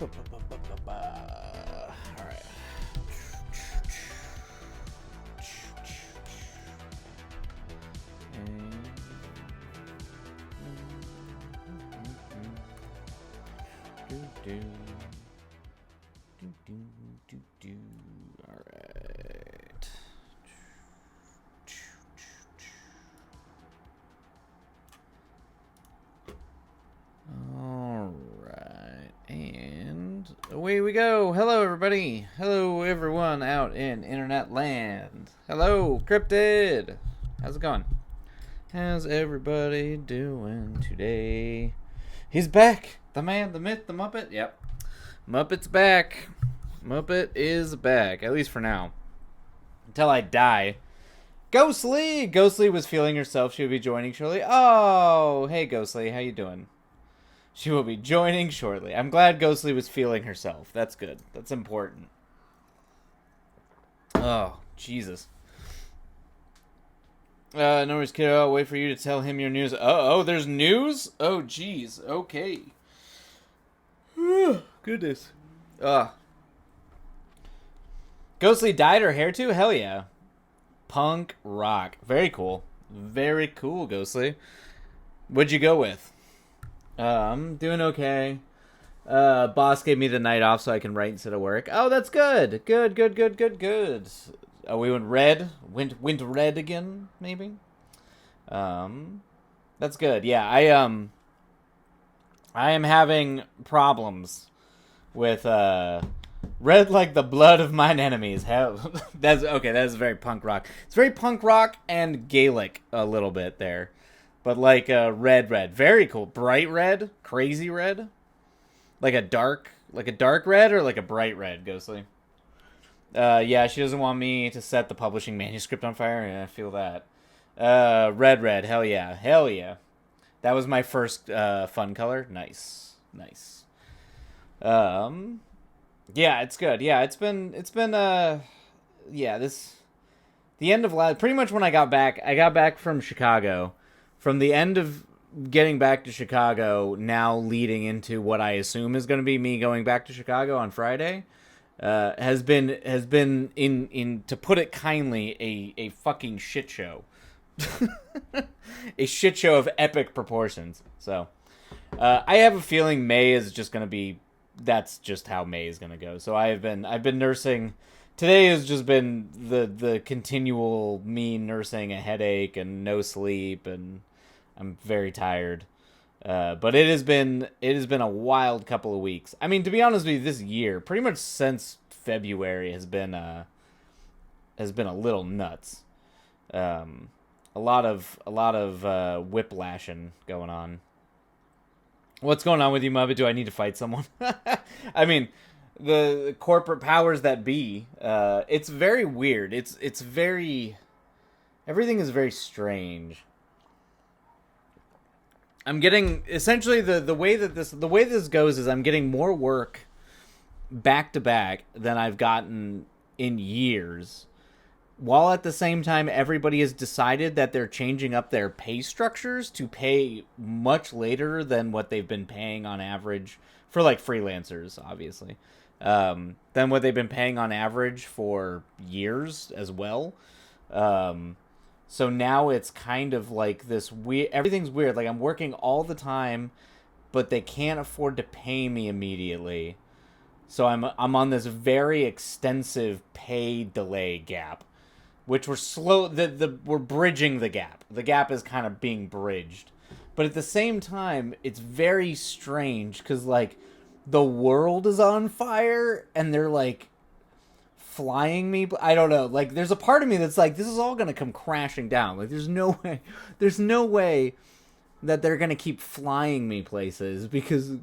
right. All right. All right, and away we go. Hello, everybody. Hello, everyone out in internet land. Hello, Cryptid. How's it going? How's everybody doing today? He's back. The man, the myth, the Muppet. Yep. Muppet's back. Muppet is back, at least for now. Until I die. Ghostly! Ghostly was feeling herself. She would be joining shortly. Oh, hey, Ghostly. How you doing? She will be joining shortly. I'm glad Ghostly was feeling herself. That's good. That's important. Oh, Jesus. No worries, kiddo. I'll wait for you to tell him your news. Oh, there's news? Oh, jeez. Okay. Goodness. Ghostly dyed her hair too? Hell yeah. Punk rock. Very cool. Very cool, Ghostly. What'd you go with? I'm doing okay. Boss gave me the night off so I can write instead of work. Oh, that's good. Good. Oh, we went red. Went red again, maybe. That's good. Yeah, I am having problems with red like the blood of mine enemies. Hell, that's okay. That's very punk rock. It's very punk rock and Gaelic a little bit there. But like red. Very cool. Bright red? Crazy red? Like a dark red or like a bright red, Ghostly? Yeah, she doesn't want me to set the publishing manuscript on fire. Yeah, I feel that. Red. Hell yeah. That was my first fun color. Nice. Yeah, it's good. Yeah, it's been yeah, the end of last, pretty much when I got back from Chicago. From the end of getting back to Chicago, now leading into what I assume is going to be me going back to Chicago on Friday, has been in to put it kindly, a fucking shit show. A shit show of epic proportions. So, I have a feeling May is just going to be, that's just how May is going to go. So I've been nursing. Today has just been the continual me nursing a headache and no sleep, and I'm very tired. But it has been a wild couple of weeks. I mean, to be honest with you, this year, pretty much since February, has been a little nuts. A lot of whiplashing going on. What's going on with you, Muppet? Do I need to fight someone? I mean, the corporate powers that be. It's very weird. It's very, everything is very strange. I'm getting, essentially, the way this goes is I'm getting more work back to back than I've gotten in years, while at the same time everybody has decided that they're changing up their pay structures to pay much later than what they've been paying on average for, like, freelancers, obviously, than what they've been paying on average for years as well. So now it's kind of like this weird, everything's weird. Like, I'm working all the time, but they can't afford to pay me immediately. So I'm on this very extensive pay delay gap, which we're we're bridging the gap. The gap is kind of being bridged. But at the same time, it's very strange because, like, the world is on fire and they're, like, flying me. I don't know. Like, there's a part of me that's like, this is all going to come crashing down. Like, there's no way that they're going to keep flying me places because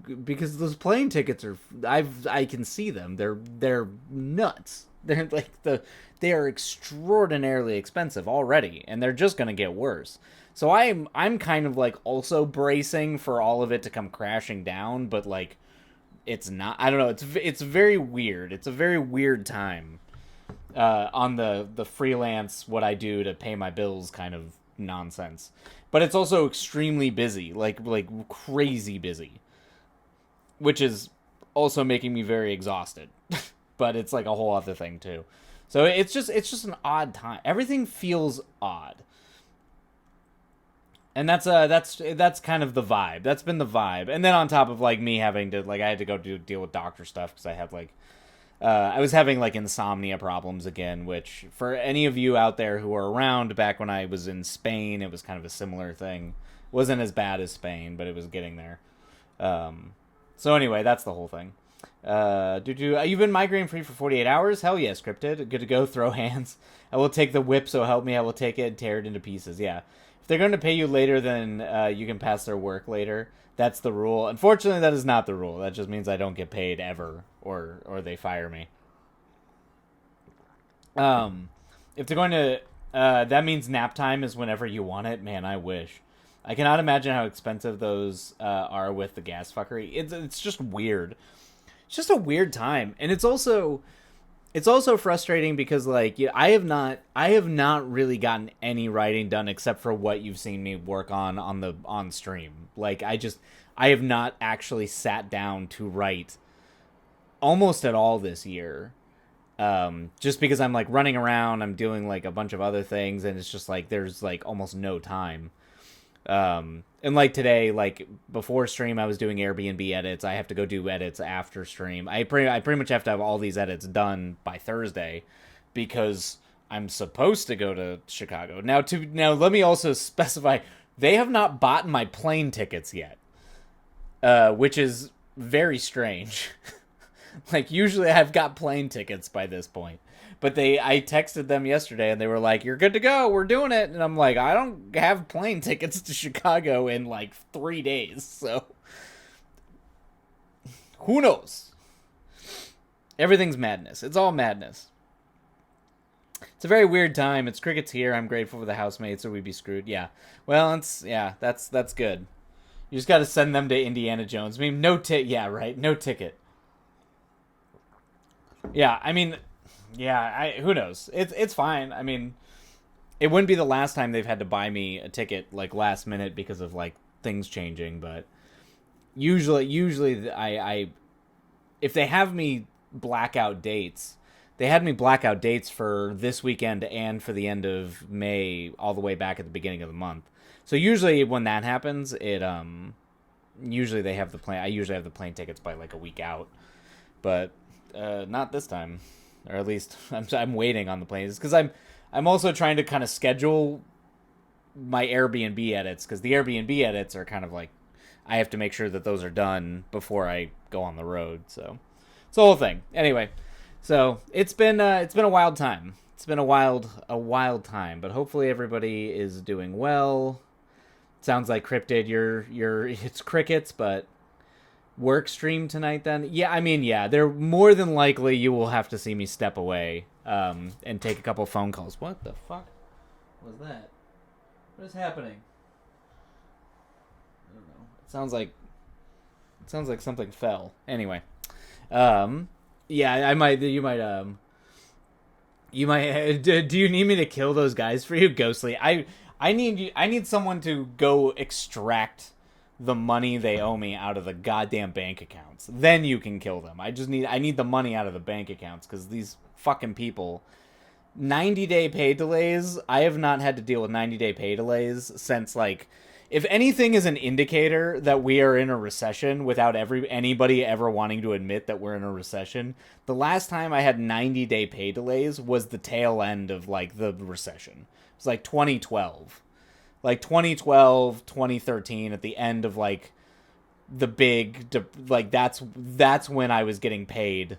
those plane tickets are, I can see them. They're nuts. They're like they are extraordinarily expensive already, and they're just going to get worse. So I'm kind of like also bracing for all of it to come crashing down, but like it's not. I don't know. It's very weird. It's a very weird time on the freelance, what I do to pay my bills kind of nonsense. But it's also extremely busy, like crazy busy, which is also making me very exhausted. But it's like a whole other thing too. So it's just an odd time. Everything feels odd. And that's kind of the vibe. That's been the vibe. And then on top of like me having to like I had to go deal with doctor stuff cuz I have like I was having like insomnia problems again, which for any of you out there who are around back when I was in Spain, it was kind of a similar thing. It wasn't as bad as Spain, but it was getting there. So anyway, that's the whole thing. You've been migraine free for 48 hours? Hell yes, Cryptid. Good to go. Throw hands. I will take the whip, so help me. I will take it and tear it into pieces. Yeah. If they're going to pay you later, then you can pass their work later. That's the rule. Unfortunately, that is not the rule. That just means I don't get paid ever, or they fire me. If they're going to, that means nap time is whenever you want it. Man, I wish. I cannot imagine how expensive those are with the gas fuckery. It's just weird. It's just a weird time, and it's also frustrating because like I have not really gotten any writing done except for what you've seen me work on stream. Like I have not actually sat down to write almost at all this year. Just because I'm like running around, I'm doing like a bunch of other things, and it's just like there's like almost no time. And like today, like before stream, I was doing Airbnb edits. I have to go do edits after stream. I pretty much have to have all these edits done by Thursday because I'm supposed to go to Chicago. Now let me also specify, they have not bought my plane tickets yet, which is very strange. Like usually I've got plane tickets by this point. But I texted them yesterday and they were like, "You're good to go. We're doing it." And I'm like, "I don't have plane tickets to Chicago in like 3 days." So who knows? Everything's madness. It's all madness. It's a very weird time. It's crickets here. I'm grateful for the housemates or we'd be screwed. Yeah. Well, that's good. You just got to send them to Indiana Jones. I mean, yeah, right. No ticket. Yeah, I mean, yeah, who knows? It's fine. I mean, it wouldn't be the last time they've had to buy me a ticket like last minute because of like things changing, but usually I if they have me blackout dates, they had me blackout dates for this weekend and for the end of May all the way back at the beginning of the month. So usually when that happens, usually they have the plane. I usually have the plane tickets by like a week out, but not this time. Or at least I'm waiting on the planes because I'm also trying to kind of schedule my Airbnb edits because the Airbnb edits are kind of like I have to make sure that those are done before I go on the road. So it's the whole thing. Anyway, so it's been a wild time. It's been a wild time, but hopefully everybody is doing well. Sounds like Cryptid, it's crickets, but work stream tonight then? Yeah, I mean, yeah, they're more than likely you will have to see me step away and take a couple phone calls. What the fuck was that? What is happening? I don't know. It sounds like something fell. Anyway. Yeah, you might do you need me to kill those guys for you, Ghostly? I need someone to go extract the money they owe me out of the goddamn bank accounts. Then you can kill them. I need the money out of the bank accounts because these fucking people. 90-day pay delays. I have not had to deal with 90-day pay delays since like, if anything is an indicator that we are in a recession without anybody ever wanting to admit that we're in a recession, the last time I had 90-day pay delays was the tail end of like the recession. It was like 2012. Like 2012, 2013, at the end of like the big, like that's when I was getting paid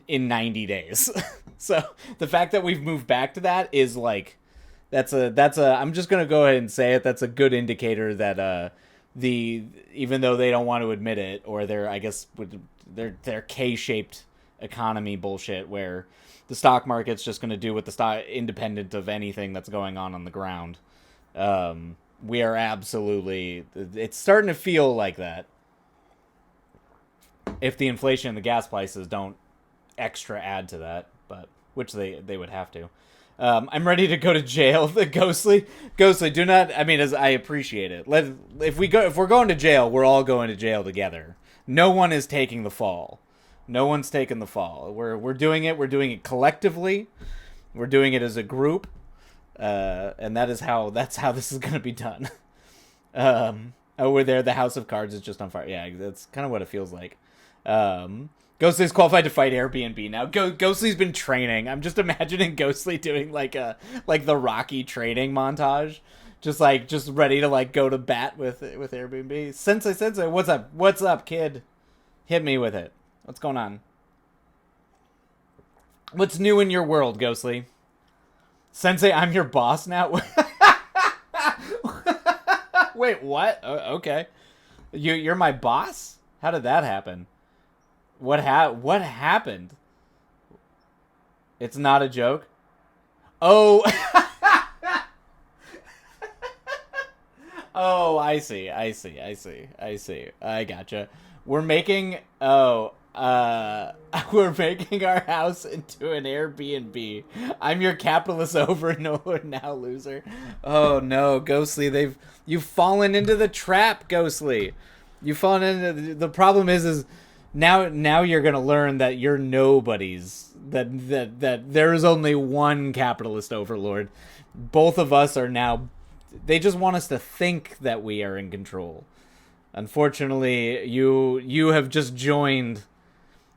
in 90 days. So the fact that we've moved back to that is like, that's a I'm just gonna go ahead and say it. That's a good indicator that even though they don't want to admit it, or their K-shaped economy bullshit where the stock market's just gonna do what the stock independent of anything that's going on the ground. We are absolutely, it's starting to feel like that. If the inflation and the gas prices don't extra add to that, but which they would have to. I'm ready to go to jail. The Ghostly, do not. I mean, as I appreciate it. If we're going to jail, we're all going to jail together. No one is taking the fall. No one's taking the fall. We're doing it. We're doing it collectively. We're doing it as a group, and that's how this is gonna be done. We're there. The House of Cards is just on fire. Yeah, that's kind of what it feels like. Ghostly's qualified to fight Airbnb now. Ghostly's been training. I'm just imagining Ghostly doing like the Rocky training montage, just ready to like go to bat with Airbnb. Sensei, what's up, kid? Hit me with it. What's going on? What's new in your world, Ghostly? Sensei, I'm your boss now. Wait, what? Okay, you're my boss? How did that happen? What happened? It's not a joke. Oh. Oh, I see. I gotcha. We're making we're making our house into an Airbnb. I'm your capitalist overlord now, loser. Oh no, Ghostly, you've fallen into the trap, Ghostly. You've fallen into the problem is now you're gonna learn that you're nobody's. That there is only one capitalist overlord. Both of us are now. They just want us to think that we are in control. Unfortunately, you have just joined.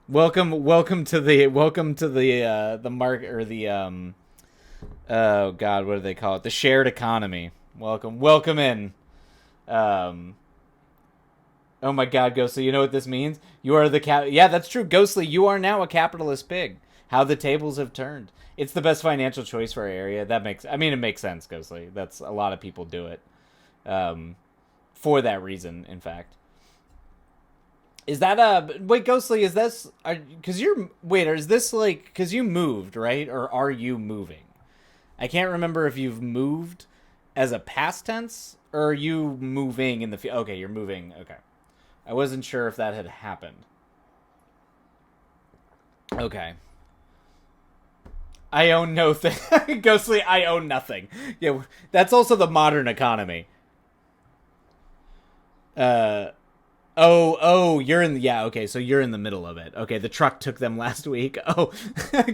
Welcome to the market, or the oh god, what do they call it? The shared economy. Welcome in. Oh my god, Ghostly, you know what this means? You are the Yeah, that's true, Ghostly. You are now a capitalist pig. How the tables have turned. It's the best financial choice for our area. It makes sense, Ghostly. That's a lot of people do it. For that reason, in fact. Is that wait, Ghostly, is this because you moved, right? Or are you moving? I can't remember if you've moved as a past tense or are you moving in the okay, you're moving. Okay. I wasn't sure if that had happened. Okay. I own no thing. Ghostly, I own nothing. Yeah, that's also the modern economy. You're in okay, so you're in the middle of it. Okay, the truck took them last week. Oh,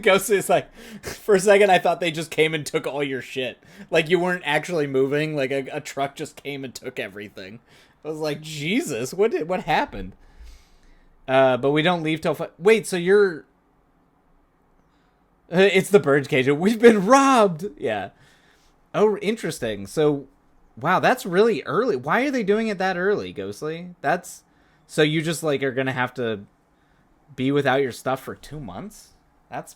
Ghostly's like, for a second I thought they just came and took all your shit. Like you weren't actually moving, like a truck just came and took everything. I was like, Jesus, what happened? But we don't leave till wait, so you're it's the birdcage. We've been robbed. Yeah. Oh, interesting. So, wow, that's really early. Why are they doing it that early, Ghostly? So you just like are gonna have to be without your stuff for 2 months? That's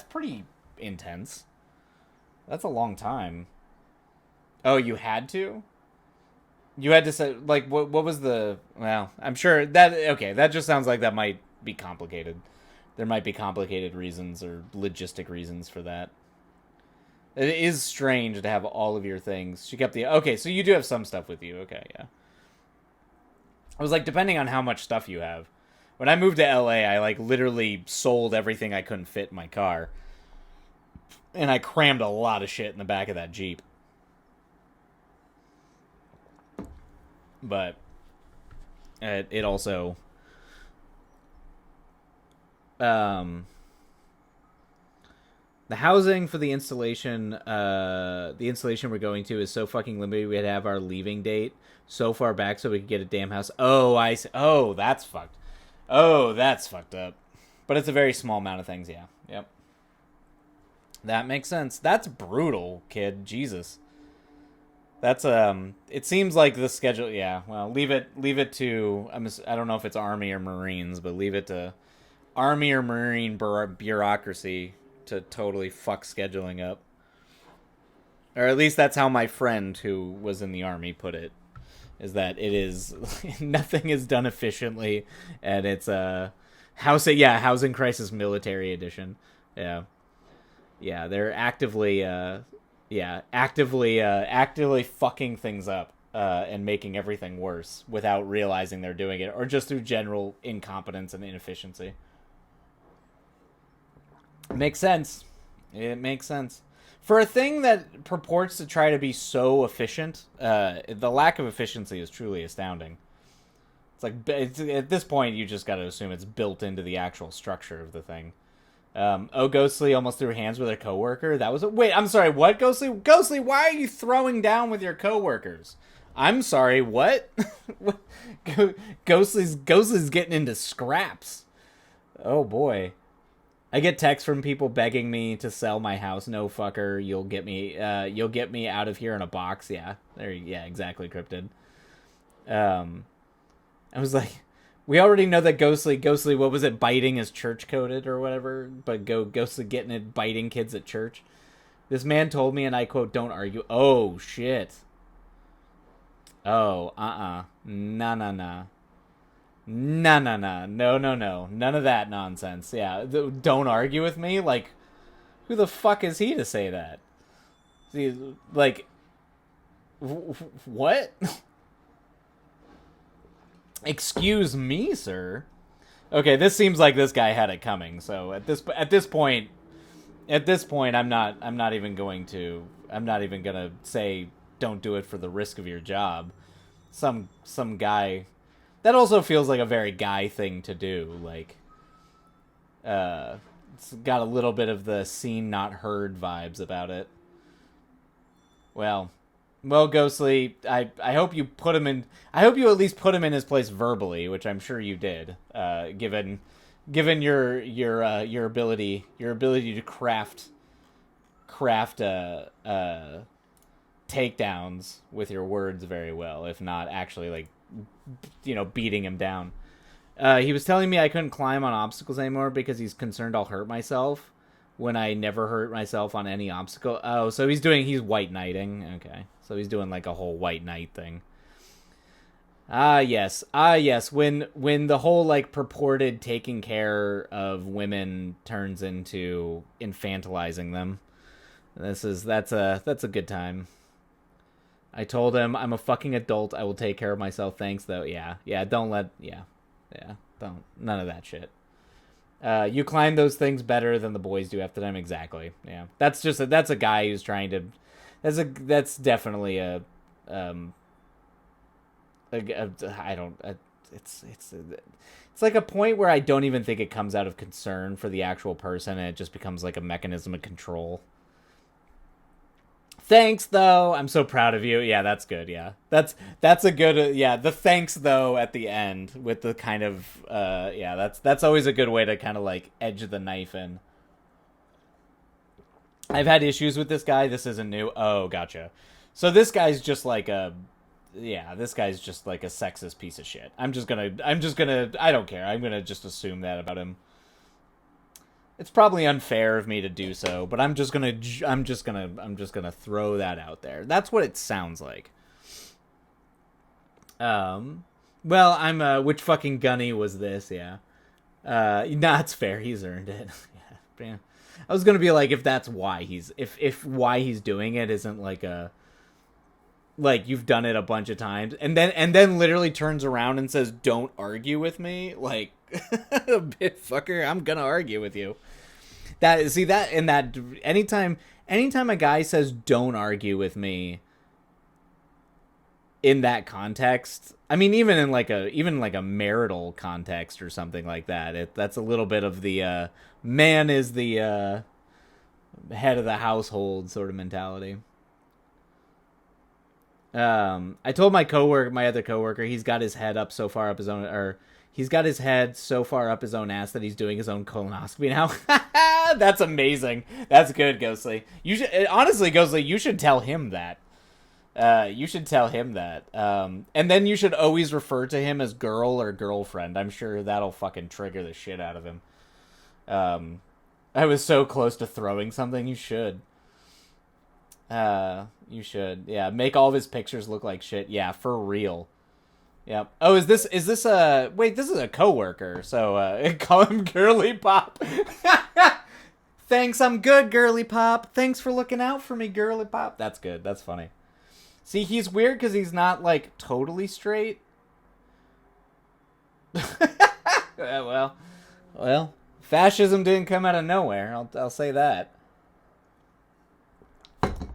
pretty intense. That's a long time. Oh, you had to? You had to say like what was the well, I'm sure that just sounds like that might be complicated. There might be complicated reasons or logistic reasons for that. It is strange to have all of your things. She kept okay, so you do have some stuff with you. Okay, yeah. I was like, depending on how much stuff you have. When I moved to LA, I like literally sold everything I couldn't fit in my car. And I crammed a lot of shit in the back of that Jeep. But it also the housing for the installation we're going to is so fucking limited. We had to have our leaving date so far back so we could get a damn house. Oh, I see. Oh, that's fucked. Oh, that's fucked up. But it's a very small amount of things. Yeah. Yep. That makes sense. That's brutal, kid. Jesus. That's it seems like the schedule. Yeah. Well, leave it to I don't know if it's Army or Marines, but leave it to Army or Marine bureaucracy to totally fuck scheduling up. Or at least that's how my friend who was in the Army put it. Is that it is nothing is done efficiently, and it's a housing crisis military edition. Yeah, they're actively fucking things up and making everything worse without realizing they're doing it, or just through general incompetence and inefficiency. It makes sense. For a thing that purports to try to be so efficient, the lack of efficiency is truly astounding. It's like at this point you just got to assume it's built into the actual structure of the thing. Oh, Ghostly almost threw hands with her coworker. That was wait. I'm sorry. What, Ghostly? Ghostly, why are you throwing down with your coworkers? I'm sorry. What? Ghostly's getting into scraps. Oh boy. I get texts from people begging me to sell my house. No fucker, you'll get me out of here in a box. Yeah, yeah, exactly, Cryptid. I was like, we already know that Ghostly, what was it, biting is church coded or whatever, but Ghostly getting it, biting kids at church. This man told me, and I quote, "Don't argue." Oh shit. Oh, nah. Nah. No. None of that nonsense. Yeah, don't argue with me. Like, who the fuck is he to say that? See, like, what? Excuse me, sir. Okay, this seems like this guy had it coming. So at this point, I'm not even gonna say don't do it for the risk of your job. Some guy. That also feels like a very guy thing to do. Like, it's got a little bit of the seen not heard vibes about it. Well, Ghostly, I hope you put him in. I hope you at least put him in his place verbally, which I'm sure you did. Given your ability to craft takedowns with your words very well, if not actually like beating him down. He was telling me I couldn't climb on obstacles anymore because he's concerned I'll hurt myself when I never hurt myself on any obstacle. Oh, so he's white knighting. Okay, so he's doing like a whole white knight thing. Yes. When the whole like purported taking care of women turns into infantilizing them, that's a good time. I told him I'm a fucking adult. I will take care of myself. Thanks, though. Yeah. Don't. None of that shit. You climb those things better than the boys do after them. Exactly. Yeah. That's a guy who's trying to. That's definitely a I don't. It's like a point where I don't even think it comes out of concern for the actual person, and it just becomes like a mechanism of control. Thanks though. I'm so proud of you. Yeah, that's good. Yeah. That's a good yeah, the thanks though at the end with the kind of yeah, that's always a good way to kind of like edge the knife in. I've had issues with this guy. This isn't new. Oh, gotcha. So this guy's just like a sexist piece of shit. I'm just going to I don't care. I'm going to just assume that about him. It's probably unfair of me to do so, but I'm just gonna throw that out there. That's what it sounds like. Well, I'm which fucking gunny was this? Yeah. Nah, it's fair. He's earned it. Yeah. I was gonna be like, if that's why he's why he's doing it isn't like a like you've done it a bunch of times and then literally turns around and says, "Don't argue with me." Like, bit fucker, I'm gonna argue with you. Anytime a guy says "don't argue with me" in that context, I mean, even in like a marital context or something like that, that's a little bit of the man is the head of the household sort of mentality. I told my other coworker, he's got his head up so far up his own, or he's got his head so far up his own ass that he's doing his own colonoscopy now. That's amazing. That's good, Ghostly. You should honestly, Ghostly, you should tell him that. You should tell him that. And then you should always refer to him as girl or girlfriend. I'm sure that'll fucking trigger the shit out of him. I was so close to throwing something. You should. You should. Yeah, make all of his pictures look like shit. Yeah, for real. Yep. Oh, is this a wait, this is a coworker. So, call him Girly Pop. Thanks, I'm good, Girly Pop. Thanks for looking out for me, Girly Pop. That's good. That's funny. See, he's weird cuz he's not like totally straight. well, fascism didn't come out of nowhere. I'll say that.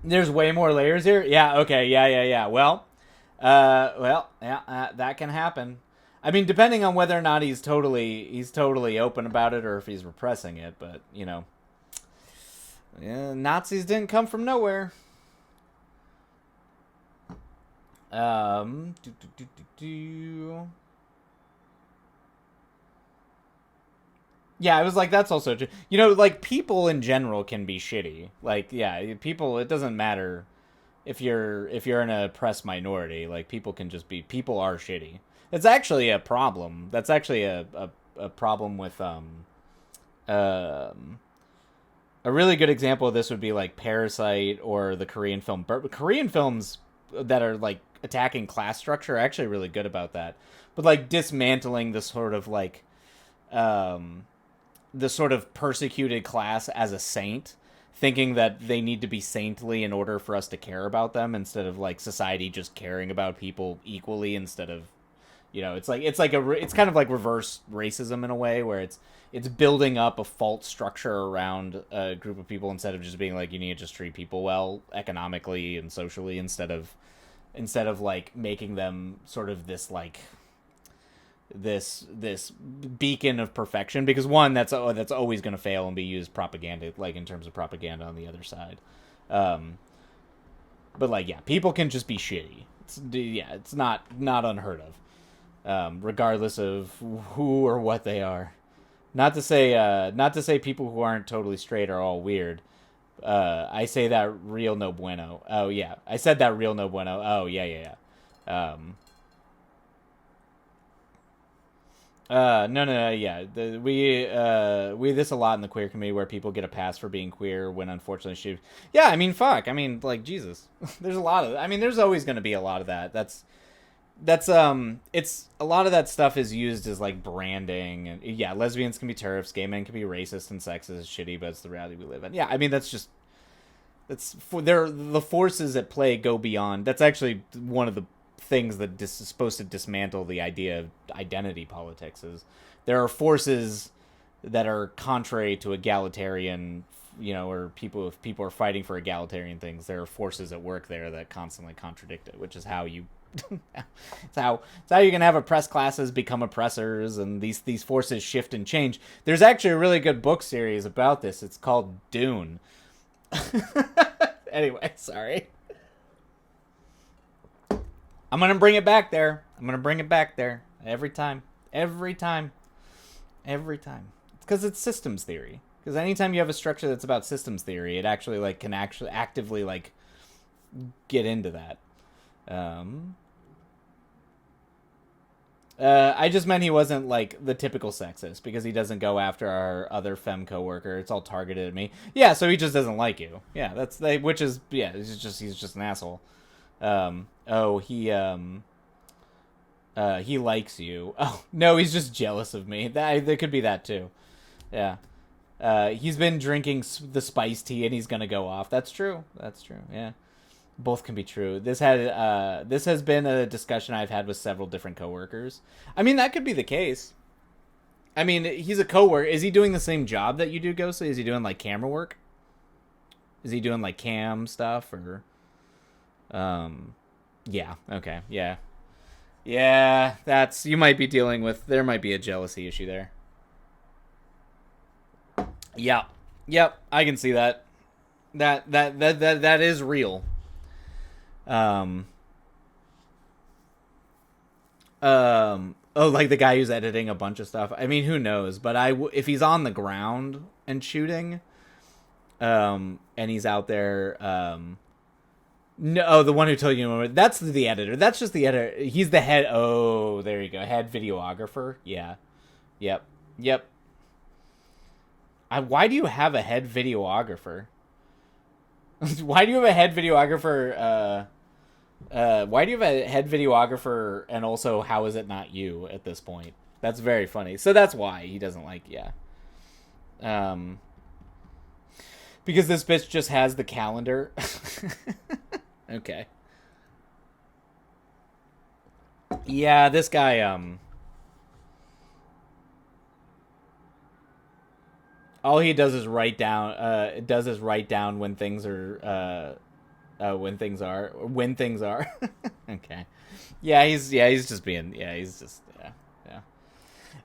There's way more layers here. Yeah. Okay. Yeah. Well, that can happen. I mean, depending on whether or not he's totally open about it or if he's repressing it, but yeah, Nazis didn't come from nowhere. Do, do, do, do, do. Yeah, I was like, that's also true. Like, people in general can be shitty. Like, yeah, people, it doesn't matter if you're in a oppressed minority. Like, people are shitty. It's actually a problem. That's actually a problem with um a really good example of this would be like Parasite or the Korean film. Korean films that are like attacking class structure are actually really good about that. But like dismantling um the sort of persecuted class as a saint, thinking that they need to be saintly in order for us to care about them, instead of like society just caring about people equally, instead of it's kind of like reverse racism in a way, where it's building up a false structure around a group of people, instead of just being like, you need to just treat people well economically and socially, instead of like making them sort of this beacon of perfection, because one, that's always going to fail and be used propaganda, like in terms of propaganda on the other side. But like, yeah, people can just be shitty. It's not unheard of, regardless of who or what they are. Not to say people who aren't totally straight are all weird. I say that real no bueno. Oh yeah, I said that real no bueno. Oh yeah. No, yeah. We this a lot in the queer community, where people get a pass for being queer when unfortunately yeah, I mean, fuck. I mean, like, Jesus. There's a lot of, I mean, there's always going to be a lot of that. It's a lot of that stuff is used as like branding, and yeah, lesbians can be turfs, gay men can be racist and sexist, shitty, but it's the reality we live in. Yeah, I mean, that's for the forces at play go beyond. That's actually one of the things that is supposed to dismantle the idea of identity politics. Is there are forces that are contrary to egalitarian, or if people are fighting for egalitarian things, there are forces at work there that constantly contradict it, which is how you it's how you can have oppressed classes become oppressors, and these forces shift and change. There's actually a really good book series about this. It's called Dune. Anyway, sorry. I'm going to bring it back there. Every time. It's because it's systems theory. Because anytime you have a structure that's about systems theory, it actually can actually actively get into that. I just meant he wasn't like the typical sexist, because he doesn't go after our other femme coworker. It's all targeted at me. Yeah, so he just doesn't like you. Yeah, he's just an asshole. He likes you. Oh no, he's just jealous of me. That could be that too. Yeah. He's been drinking the spice tea and he's gonna go off. That's true. Yeah. Both can be true. This has been a discussion I've had with several different coworkers. I mean, that could be the case. I mean, he's a coworker. Is he doing the same job that you do, Ghostly? Is he doing like camera work? Is he doing like cam stuff, or yeah, okay, yeah. Yeah, you might be dealing with, there might be a jealousy issue there. Yeah. Yep, I can see that. That is real. Oh, like the guy who's editing a bunch of stuff. I mean, who knows? But if he's on the ground and shooting, and he's out there, no, the one who told you, that's the editor. That's just the editor. He's the head. Oh, there you go. Head videographer. Yeah. Yep. Why do you have a head videographer? Why do you have a head videographer? Why do you have a head videographer, and also how is it not you at this point? That's very funny. So that's why he doesn't like, yeah. Because this bitch just has the calendar. Okay. Yeah, this guy, all he does is write down, when things are, when things are. Okay. Yeah, he's just being, yeah, he's just, yeah.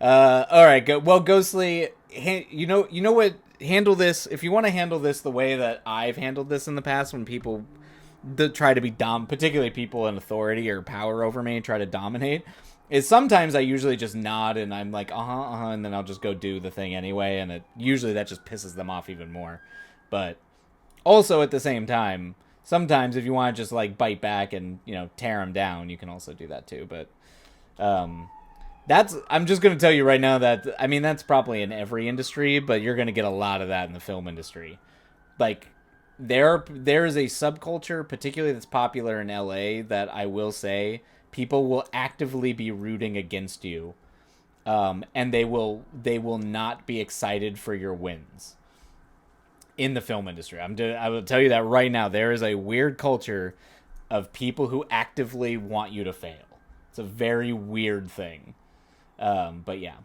All right, go. Well, Ghostly, you know what? Handle this if you want to handle this the way that I've handled this in the past when people try to be particularly people in authority or power over me try to dominate. Is sometimes I usually just nod and I'm like and then I'll just go do the thing anyway, and usually that just pisses them off even more. But also at the same time, sometimes if you want to just like bite back and tear them down, you can also do that too. But I'm just gonna tell you right now that I mean that's probably in every industry, but you're gonna get a lot of that in the film industry. Like there is a subculture, particularly that's popular in LA, that I will say people will actively be rooting against you, and they will not be excited for your wins in the film industry. I will tell you that right now. There is a weird culture of people who actively want you to fail. It's a very weird thing. But yeah.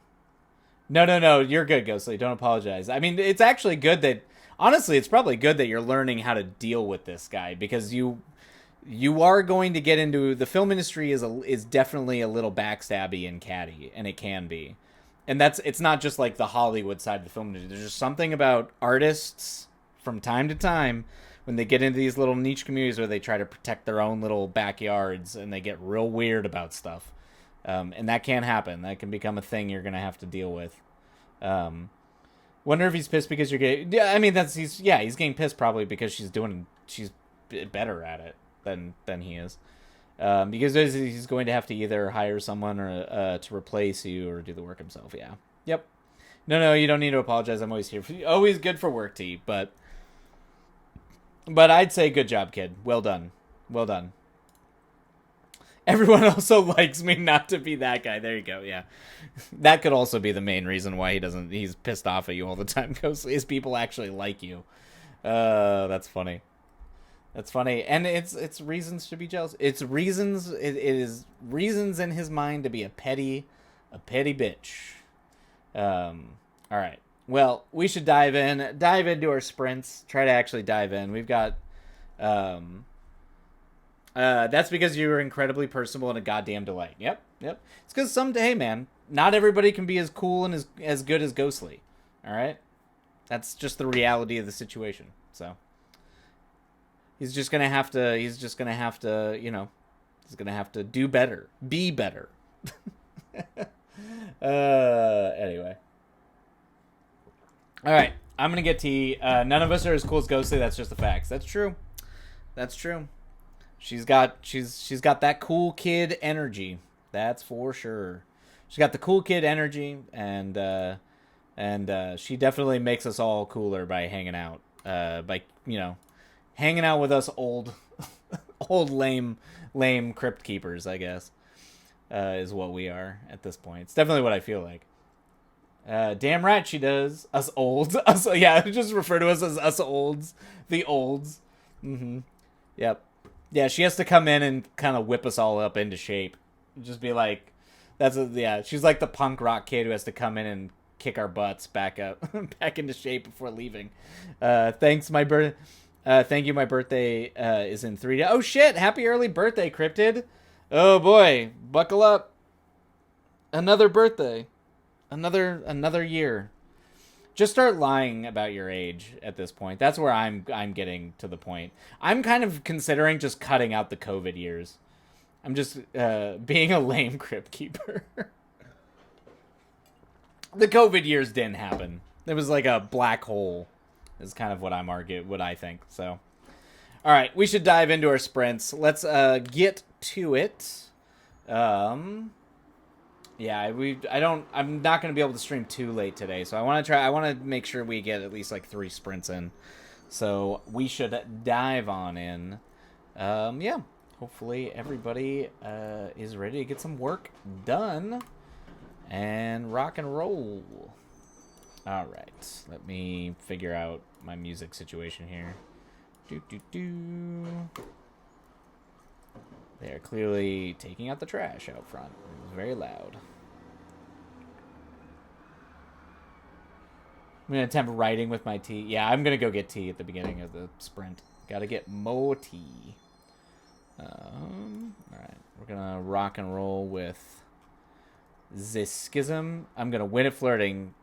No, you're good, Ghostly. Don't apologize. I mean, it's actually good that, honestly, it's probably good that you're learning how to deal with this guy, because you are going to get into the film industry is definitely a little backstabby and catty, and it can be. And it's not just like the Hollywood side of the film industry. There's just something about artists from time to time when they get into these little niche communities where they try to protect their own little backyards and they get real weird about stuff. And that can happen. That can become a thing you're going to have to deal with. Wonder if he's pissed because you're getting... Yeah, I mean, he's getting pissed probably because she's better at it than he is. Because he's going to have to either hire someone or to replace you or do the work himself. Yeah. Yep. No, you don't need to apologize. I'm always here for you. Always good for work, T. But I'd say good job, kid. Well done. Well done. Everyone also likes me not to be that guy. There you go. Yeah. That could also be the main reason why he's pissed off at you all the time, Ghostly, is people actually like you. That's funny. That's funny. And it's reasons to be jealous. It is reasons in his mind to be a petty bitch. All right. Well, we should dive into our sprints, try to actually dive in. We've got, that's because you were incredibly personable and a goddamn delight. Yep. It's because hey man, not everybody can be as cool and as good as Ghostly. All right. That's just the reality of the situation. So he's just gonna have to, he's gonna have to do better, be better. Anyway. All right, I'm gonna get T. None of us are as cool as Ghostly. That's just the facts. That's true. She's got that cool kid energy. That's for sure. She's got the cool kid energy, and she definitely makes us all cooler by hanging out. Hanging out with us old lame crypt keepers, I guess, is what we are at this point. It's definitely what I feel like. Damn right she does. Us olds. Just refer to us as us olds. The olds. Mm-hmm. Yep. Yeah, she has to come in and kind of whip us all up into shape. Just be like, she's like the punk rock kid who has to come in and kick our butts back into shape before leaving. Thank you, my birthday is in 3 days. Oh shit, happy early birthday, Cryptid. Oh boy, buckle up. Another birthday. Another year. Just start lying about your age at this point. That's where I'm getting to the point. I'm kind of considering just cutting out the COVID years. I'm just being a lame crypt keeper. The COVID years didn't happen. It was like a black hole. Is kind of what what I think. So, all right, we should dive into our sprints. Let's get to it. I'm not going to be able to stream too late today, so I want to make sure we get at least like 3 sprints in. So we should dive on in. Hopefully everybody is ready to get some work done and rock and roll. All right, let me figure out my music situation here. They are clearly taking out the trash out front. It was very loud. I'm going to attempt writing with my tea. Yeah, I'm going to go get tea at the beginning of the sprint. Got to get more tea. All right, we're going to rock and roll with Ziskism. I'm gonna win at flirting.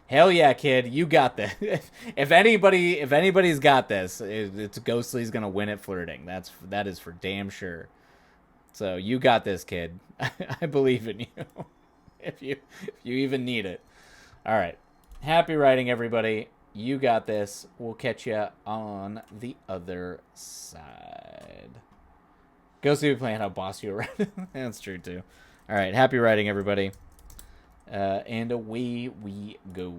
Hell yeah, kid, you got this. If anybody's got this, it's Ghostly's gonna win at flirting. That is for damn sure. So you got this, kid. I believe in you. If you even need it. All right. Happy writing, everybody. You got this. We'll catch you on the other side. Ghostly be playing how boss you around. That's true too. All right. Happy writing, everybody. And away we go.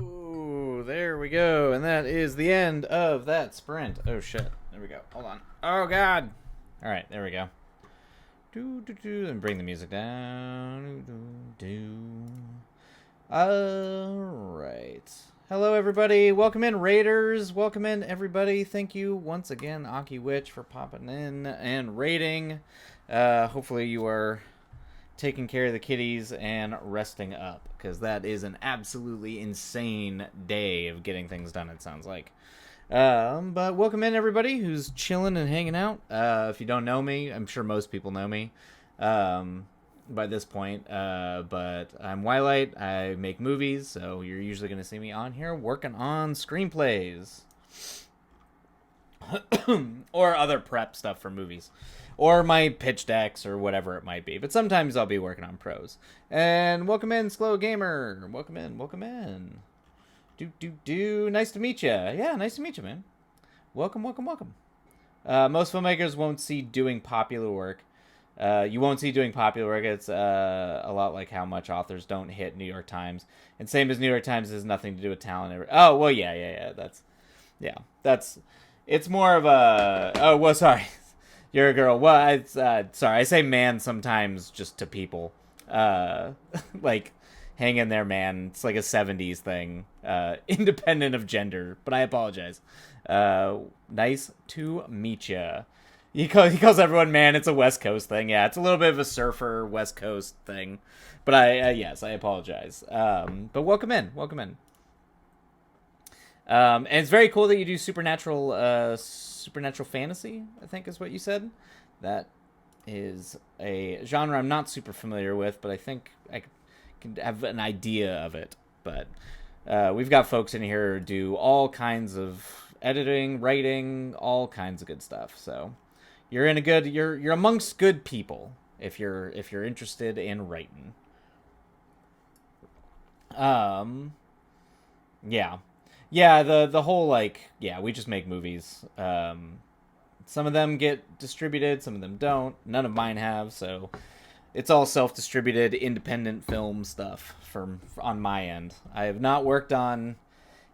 Oh, there we go. And that is the end of that sprint. Oh, shit. There we go. Hold on. Oh, God. All right, there we go. And bring the music down. All right. Hello, everybody. Welcome in, Raiders. Welcome in, everybody. Thank you once again, Aki Witch, for popping in and raiding. Hopefully you are taking care of the kitties and resting up, because that is an absolutely insane day of getting things done, it sounds like. But welcome in, everybody who's chilling and hanging out. If you don't know me, I'm sure most people know me by this point. But I'm Wilight. I make movies, so you're usually going to see me on here working on screenplays. Or other prep stuff for movies. Or my pitch decks or whatever it might be. But sometimes I'll be working on pros. And welcome in, Slow Gamer. Welcome in, welcome in. Nice to meet you. Yeah, nice to meet you, man. Welcome, welcome, welcome. Most filmmakers won't see doing popular work. You won't see doing popular work. It's a lot like how much authors don't hit New York Times. And same as New York Times has nothing to do with talent. Oh, well, yeah. It's more of a... Oh, well, sorry. You're a girl. Well, sorry. I say man sometimes just to people. Like, hang in there, man. It's like a 70s thing. Independent of gender. But I apologize. Nice to meet ya. He calls everyone man. It's a West Coast thing. Yeah, it's a little bit of a surfer West Coast thing. But yes, I apologize. But welcome in. Welcome in. And it's very cool that you do supernatural fantasy, I think is what you said. That is a genre I'm not super familiar with, but I think I can have an idea of it. But we've got folks in here who do all kinds of editing, writing, all kinds of good stuff. So you're you're amongst good people if you're interested in writing. Yeah, the whole, like, yeah, we just make movies. Some of them get distributed, some of them don't. None of mine have, so it's all self-distributed, independent film stuff on my end. I have not worked on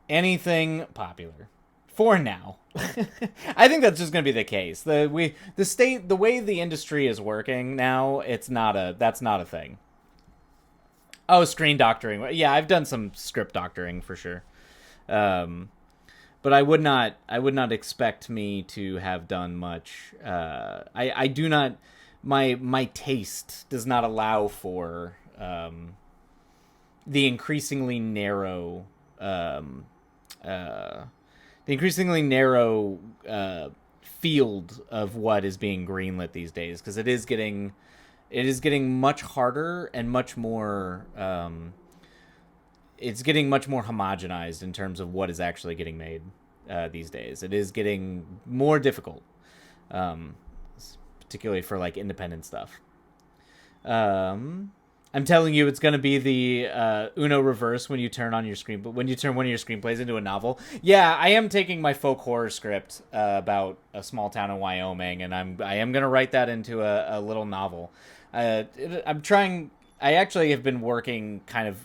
anything popular for now. I think that's just going to be the case. The way the industry is working now, that's not a thing. Oh, screen doctoring. Yeah, I've done some script doctoring for sure. But I would not expect me to have done much. I do not, my taste does not allow for, the increasingly narrow, field of what is being greenlit these days. 'Cause it is getting much harder and much more, it's getting much more homogenized in terms of what is actually getting made these days. It is getting more difficult, particularly for like independent stuff. I'm telling you, it's going to be the Uno reverse when you turn on your screen. But when you turn one of your screenplays into a novel, yeah, I am taking my folk horror script about a small town in Wyoming, and I am going to write that into a little novel. I'm trying. I actually have been working kind of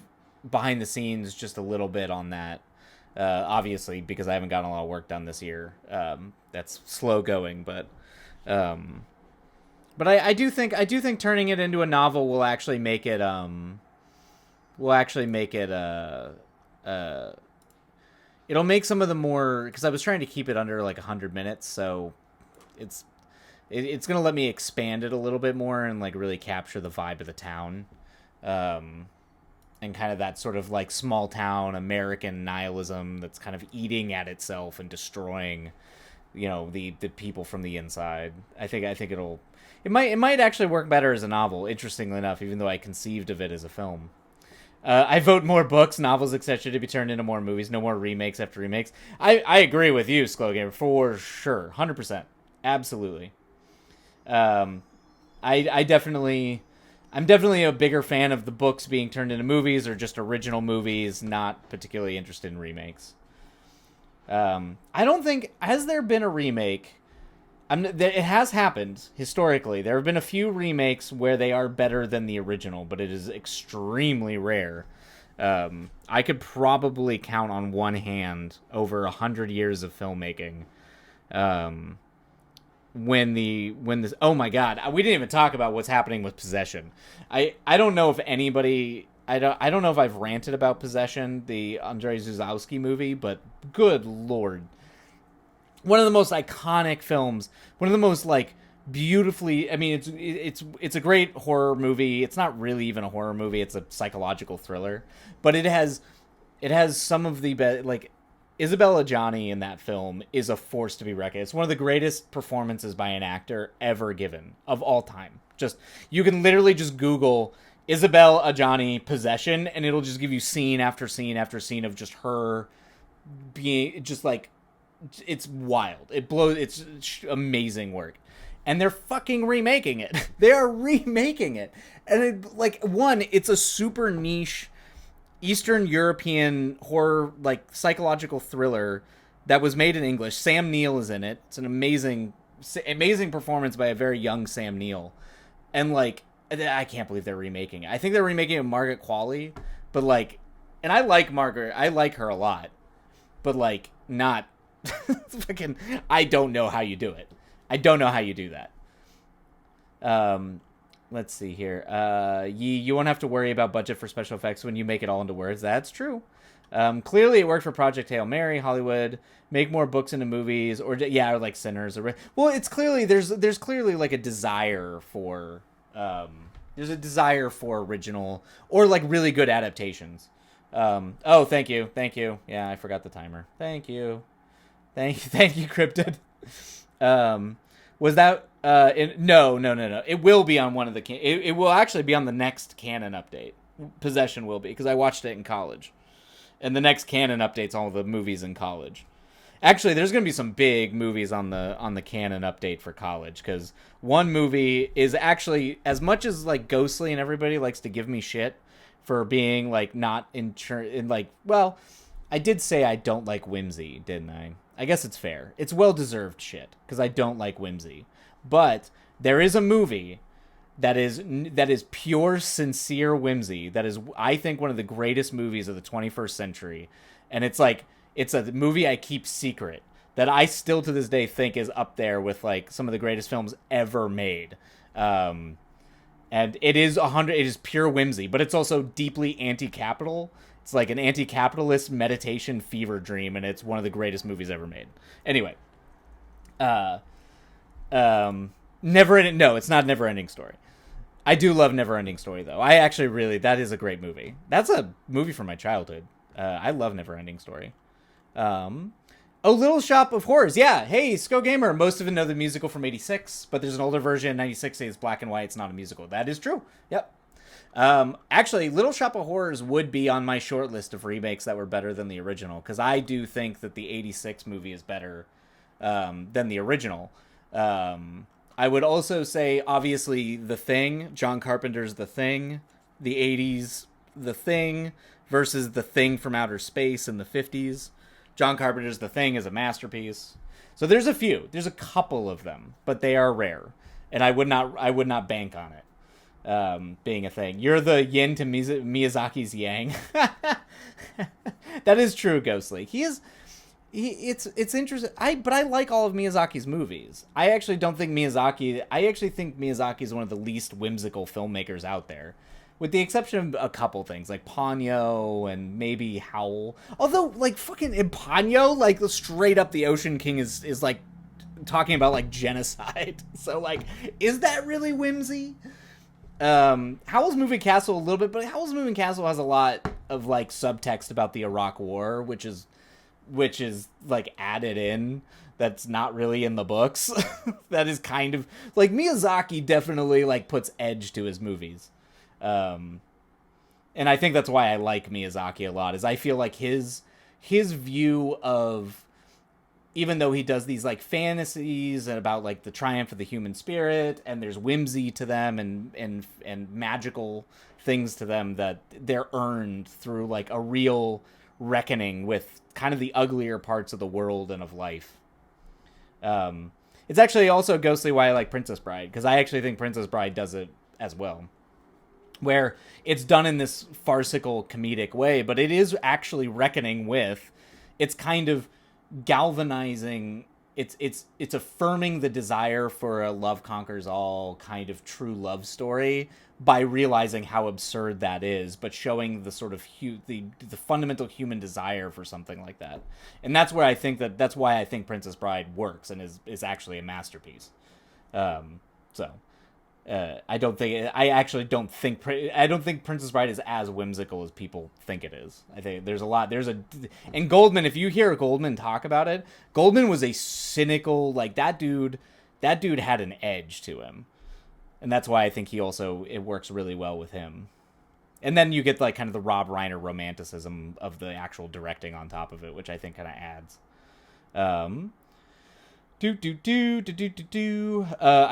behind the scenes just a little bit on that, obviously because I haven't gotten a lot of work done this year. That's slow going, but I do think turning it into a novel will actually make it it'll make some of the more, because I was trying to keep it under like 100 minutes, so it's gonna let me expand it a little bit more and like really capture the vibe of the town. And kind of that sort of like small town American nihilism that's kind of eating at itself and destroying, the people from the inside. I think it might actually work better as a novel, interestingly enough, even though I conceived of it as a film. I vote more books, novels, etc. to be turned into more movies, no more remakes after remakes. I agree with you, Slow Gamer, for sure. 100%. Absolutely. I'm definitely a bigger fan of the books being turned into movies or just original movies, not particularly interested in remakes. I don't think... Has there been a remake? It has happened, historically. There have been a few remakes where they are better than the original, but it is extremely rare. I could probably count on one hand over 100 years of filmmaking. Um, when this oh my god, we didn't even talk about what's happening with Possession. I don't know if anybody I don't know if I've ranted about Possession, the Andrei Zuzowski movie, but good lord, one of the most iconic films, one of the most like beautifully. I mean, it's a great horror movie. It's not really even a horror movie. It's a psychological thriller, but it has some of the best. Like Isabella Adjani in that film is a force to be reckoned. It's one of the greatest performances by an actor ever given of all time. Just you can literally just Google Isabel Adjani Possession, and it'll just give you scene after scene after scene of just her being just like, it's wild. It blows. It's amazing work, and they're fucking remaking it. They are remaking it, and it's a super niche Eastern European horror, like psychological thriller that was made in English. Sam Neill is in it. It's an amazing performance by a very young Sam Neill, and like I can't believe they're remaking it. I think they're remaking it with Margaret Qualley, but like, and I like Margaret. I like her a lot, but like not. Fucking, I don't know how you do it. I don't know how you do that. Let's see here. You won't have to worry about budget for special effects when you make it all into words. That's true. Clearly it worked for Project Hail Mary. Hollywood, make more books into movies, or like Sinners. Well, it's clearly there's clearly like a desire for original or like really good adaptations. Oh, thank you. Yeah, I forgot the timer. Thank you, Cryptid. Was that no. It will be on one of the it will actually be on the next canon update. Possession will be, because I watched it in college, and the next canon update's all the movies in college. Actually, there's gonna be some big movies on the canon update for college, because one movie is actually, as much as like Ghostly and everybody likes to give me shit for being like not in like, well, I did say I don't like Whimsy, didn't I? I guess it's fair. It's well-deserved shit, because I don't like Whimsy. But there is a movie that is pure, sincere whimsy. That is, I think, one of the greatest movies of the 21st century. And it's like, it's a movie I keep secret that I still to this day think is up there with like some of the greatest films ever made. And it is pure whimsy, but it's also deeply anti-capital. It's like an anti-capitalist meditation fever dream, and it's one of the greatest movies ever made. Anyway, Never-Ending. No, it's not Never-Ending Story. I do love Never-Ending Story, though. I actually that is a great movie. That's a movie from my childhood. I love Never-Ending Story. Little Shop of Horrors. Yeah, hey, Sko Gamer. Most of it know the musical from '86, but there's an older version, '96. It's black and white. It's not a musical. That is true. Yep. Actually, Little Shop of Horrors would be on my short list of remakes that were better than the original, because I do think that the '86 movie is better than the original. I would also say, obviously, The Thing, John Carpenter's The Thing, the '80s The Thing versus The Thing from Outer Space in the '50s. John Carpenter's The Thing is a masterpiece. So there's a couple of them, but they are rare, and I would not bank on it being a thing. You're the yin to Miyazaki's yang. That is true, Ghostly. It's interesting. But I like all of Miyazaki's movies. I actually think Miyazaki is one of the least whimsical filmmakers out there, with the exception of a couple things like Ponyo and maybe Howl. Although, like, fucking in Ponyo, like, straight up the Ocean King is like talking about like genocide. So like, is that really whimsy? Howl's Moving Castle a little bit, but Howl's Moving Castle has a lot of like subtext about the Iraq War, which is like added in, that's not really in the books. That is kind of like, Miyazaki definitely like puts edge to his movies. And I think that's why I like Miyazaki a lot, is I feel like his view of, even though he does these like fantasies about like the triumph of the human spirit, and there's whimsy to them and magical things to them, that they're earned through like a real reckoning with kind of the uglier parts of the world and of life. It's actually also ghostly why I like Princess Bride, because I actually think Princess Bride does it as well. where it's done in this farcical comedic way, but it is actually reckoning with, it's kind of galvanizing, it's affirming the desire for a love conquers all kind of true love story by realizing how absurd that is, but showing the sort of the fundamental human desire for something like that. And that's where I think that's why I think Princess Bride works and is actually a masterpiece. So I don't think I actually don't think I don't think Princess Bride is as whimsical as people think it is. I think there's a lot. And Goldman. If you hear Goldman talk about it, Goldman was a cynical, like that dude. That dude had an edge to him, and that's why I think it works really well with him. And then you get like kind of the Rob Reiner romanticism of the actual directing on top of it, which I think kind of adds. I've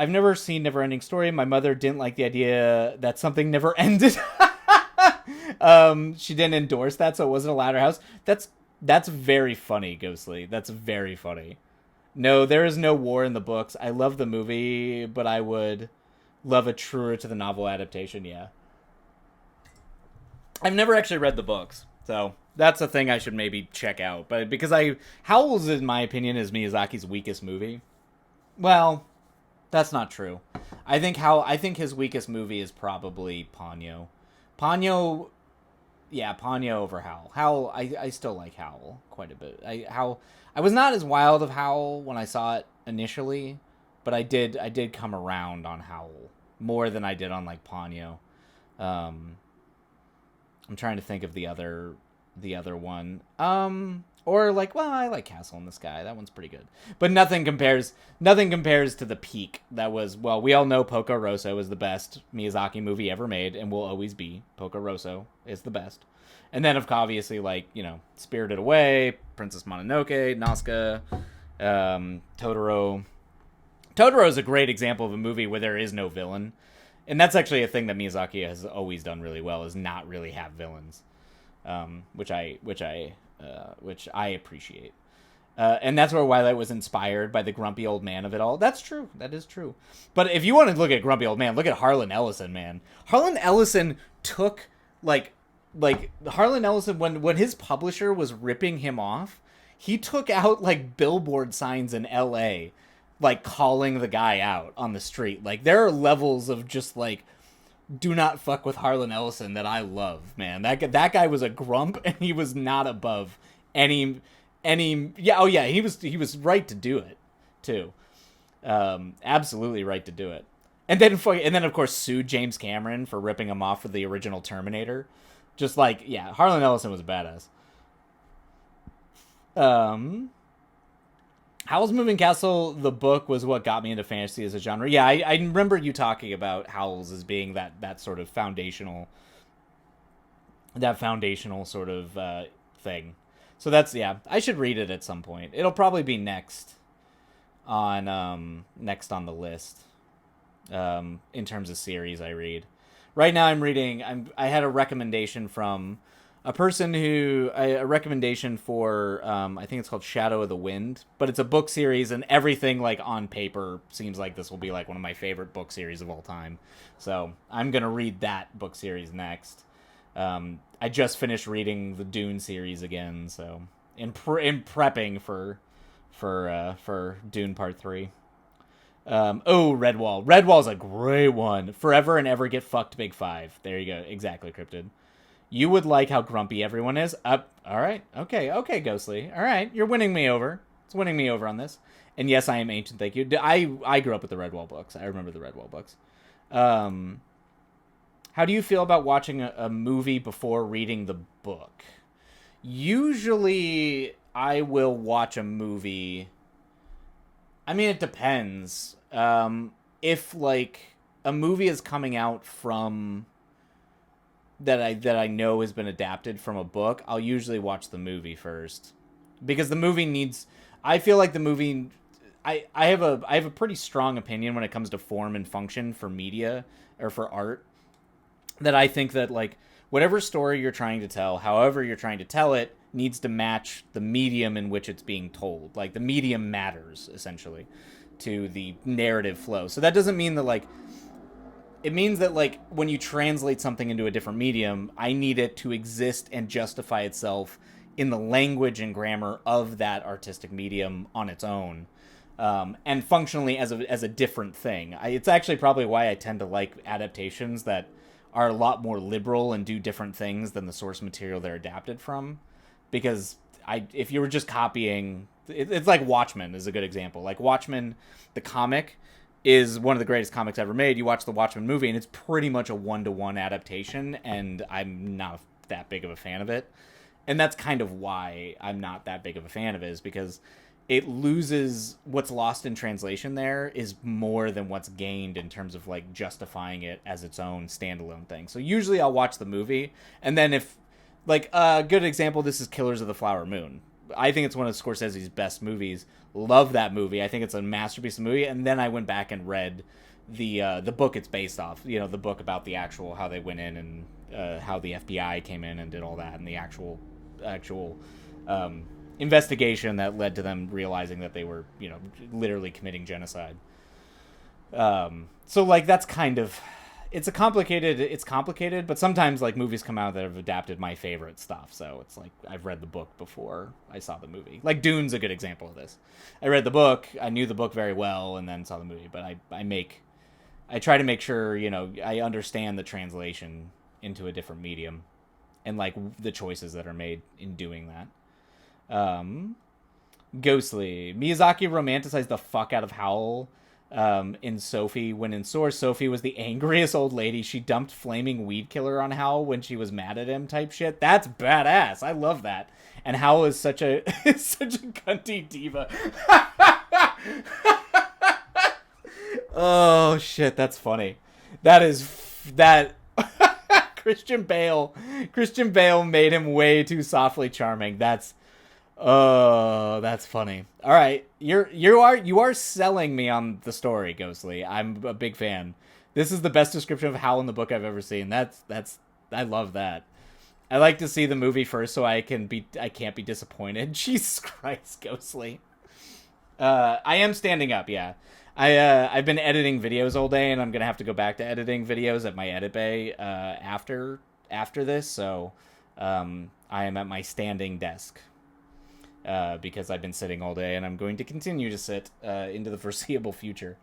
never seen Neverending Story. My mother didn't like the idea that something never ended. She didn't endorse that, so it wasn't a ladder house. That's very funny, Ghostly. That's very funny. No, there is no war in the books. I love the movie, but I would love a truer to the novel adaptation. Yeah, I've never actually read the books, so that's a thing I should maybe check out. But because Howl's, in my opinion, is Miyazaki's weakest movie. Well, that's not true. I think his weakest movie is probably Ponyo. Ponyo, yeah, Ponyo over Howl. Howl, I still like Howl quite a bit. I was not as wild of Howl when I saw it initially, but I did come around on Howl more than I did on like Ponyo. I'm trying to think of the other one. Or like, well, I like Castle in the Sky. That one's pretty good. But nothing compares to the peak that was, well, we all know Porco Rosso is the best Miyazaki movie ever made and will always be. Porco Rosso is the best. And then obviously like, Spirited Away, Princess Mononoke, Nazca, Totoro. Totoro is a great example of a movie where there is no villain. And that's actually a thing that Miyazaki has always done really well, is not really have villains. Which I appreciate. And that's where Twilight was inspired by the grumpy old man of it all. That's true. That is true. But if you want to look at grumpy old man, look at Harlan Ellison, man. Harlan Ellison took like Harlan Ellison, when his publisher was ripping him off, he took out like billboard signs in LA, like calling the guy out on the street. Like there are levels of just like, do not fuck with Harlan Ellison that I love, man. That guy was a grump, and he was not above any. Yeah, oh yeah, he was right to do it, too. Absolutely right to do it. And then of course sued James Cameron for ripping him off for the original Terminator. Just like, yeah, Harlan Ellison was a badass. Howl's Moving Castle, the book, was what got me into fantasy as a genre. Yeah, I remember you talking about Howl's as being that sort of foundational sort of thing. So that's, yeah, I should read it at some point. It'll probably be next on the list in terms of series I read. Right now I had a recommendation from a person a recommendation for, I think it's called Shadow of the Wind, but it's a book series, and everything like on paper seems like this will be like one of my favorite book series of all time. So I'm going to read that book series next. I just finished reading the Dune series again, so in prepping for Dune Part 3. Redwall. Redwall's a great one. Forever and Ever Get Fucked Big Five. There you go. Exactly, Cryptid. You would like how grumpy everyone is. All right. Okay, Ghostly. All right, you're winning me over. It's winning me over on this. And yes, I am ancient. Thank you. I grew up with the Redwall books. I remember the Redwall books. How do you feel about watching a movie before reading the book? Usually, I will watch a movie. I mean, it depends. If like a movie is coming out from that I know has been adapted from a book, I'll usually watch the movie first, because the movie needs. I feel like the movie. I have a pretty strong opinion when it comes to form and function for media or for art. That I think that like whatever story you're trying to tell, however you're trying to tell it, needs to match the medium in which it's being told. Like the medium matters essentially to the narrative flow. So that doesn't mean that like it means that like when you translate something into a different medium, I need it to exist and justify itself in the language and grammar of that artistic medium on its own, and functionally as a different thing. It's actually probably why I tend to like adaptations that are a lot more liberal and do different things than the source material they're adapted from, because if you were just copying, it's like Watchmen is a good example. Like Watchmen, the comic is one of the greatest comics ever made. You watch the Watchmen movie, and it's pretty much a 1-to-1 adaptation, and I'm not that big of a fan of it. And that's kind of why I'm not that big of a fan of it, is because it loses what's lost in translation there is more than what's gained in terms of like justifying it as its own standalone thing. So usually I'll watch the movie, and then if like a good example, this is Killers of the Flower Moon. I think it's one of Scorsese's best movies. Love that movie. I think it's a masterpiece of movie. And then I went back and read the book it's based off. You know, the book about the actual how they went in and how the FBI came in and did all that, and the actual investigation that led to them realizing that they were, you know, literally committing genocide. So like that's kind of it's complicated, but sometimes like movies come out that have adapted my favorite stuff. So it's like I've read the book before I saw the movie. Like Dune's a good example of this. I read the book, I knew the book very well, and then saw the movie. But I try to make sure, you know, I understand the translation into a different medium and like the choices that are made in doing that. Ghostly. Miyazaki romanticized the fuck out of Howl in Sophie, when in Source, Sophie was the angriest old lady. She dumped flaming weed killer on Howl when she was mad at him type shit. That's badass. I love that. And Howl is such a such a cunty diva. Oh shit, that's funny. That is that Christian Bale made him way too softly charming. That's Oh, that's funny. All right, you are selling me on the story, Ghostly. I'm a big fan. This is the best description of Howl in the book I've ever seen. That's I love that. I like to see the movie first so I can't be disappointed. Jesus Christ, Ghostly. I am standing up, yeah. I've been editing videos all day, and I'm gonna have to go back to editing videos at my edit bay after this. So I am at my standing desk. Because I've been sitting all day, and I'm going to continue to sit into the foreseeable future.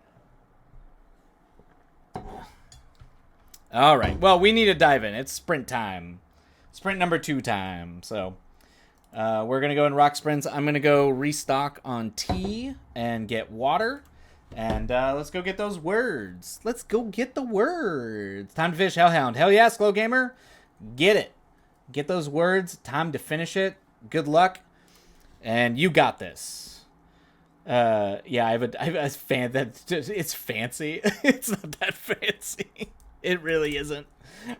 All right. Well, we need to dive in. It's sprint time. Sprint number 2 time. So we're going to go in rock sprints. I'm going to go restock on tea and get water. And let's go get those words. Let's go get the words. Time to fish Hellhound. Hell yeah, Slow Gamer. Get it. Get those words. Time to finish it. Good luck. And you got this. Yeah, I have a fan that it's fancy. It's not that fancy. It really isn't.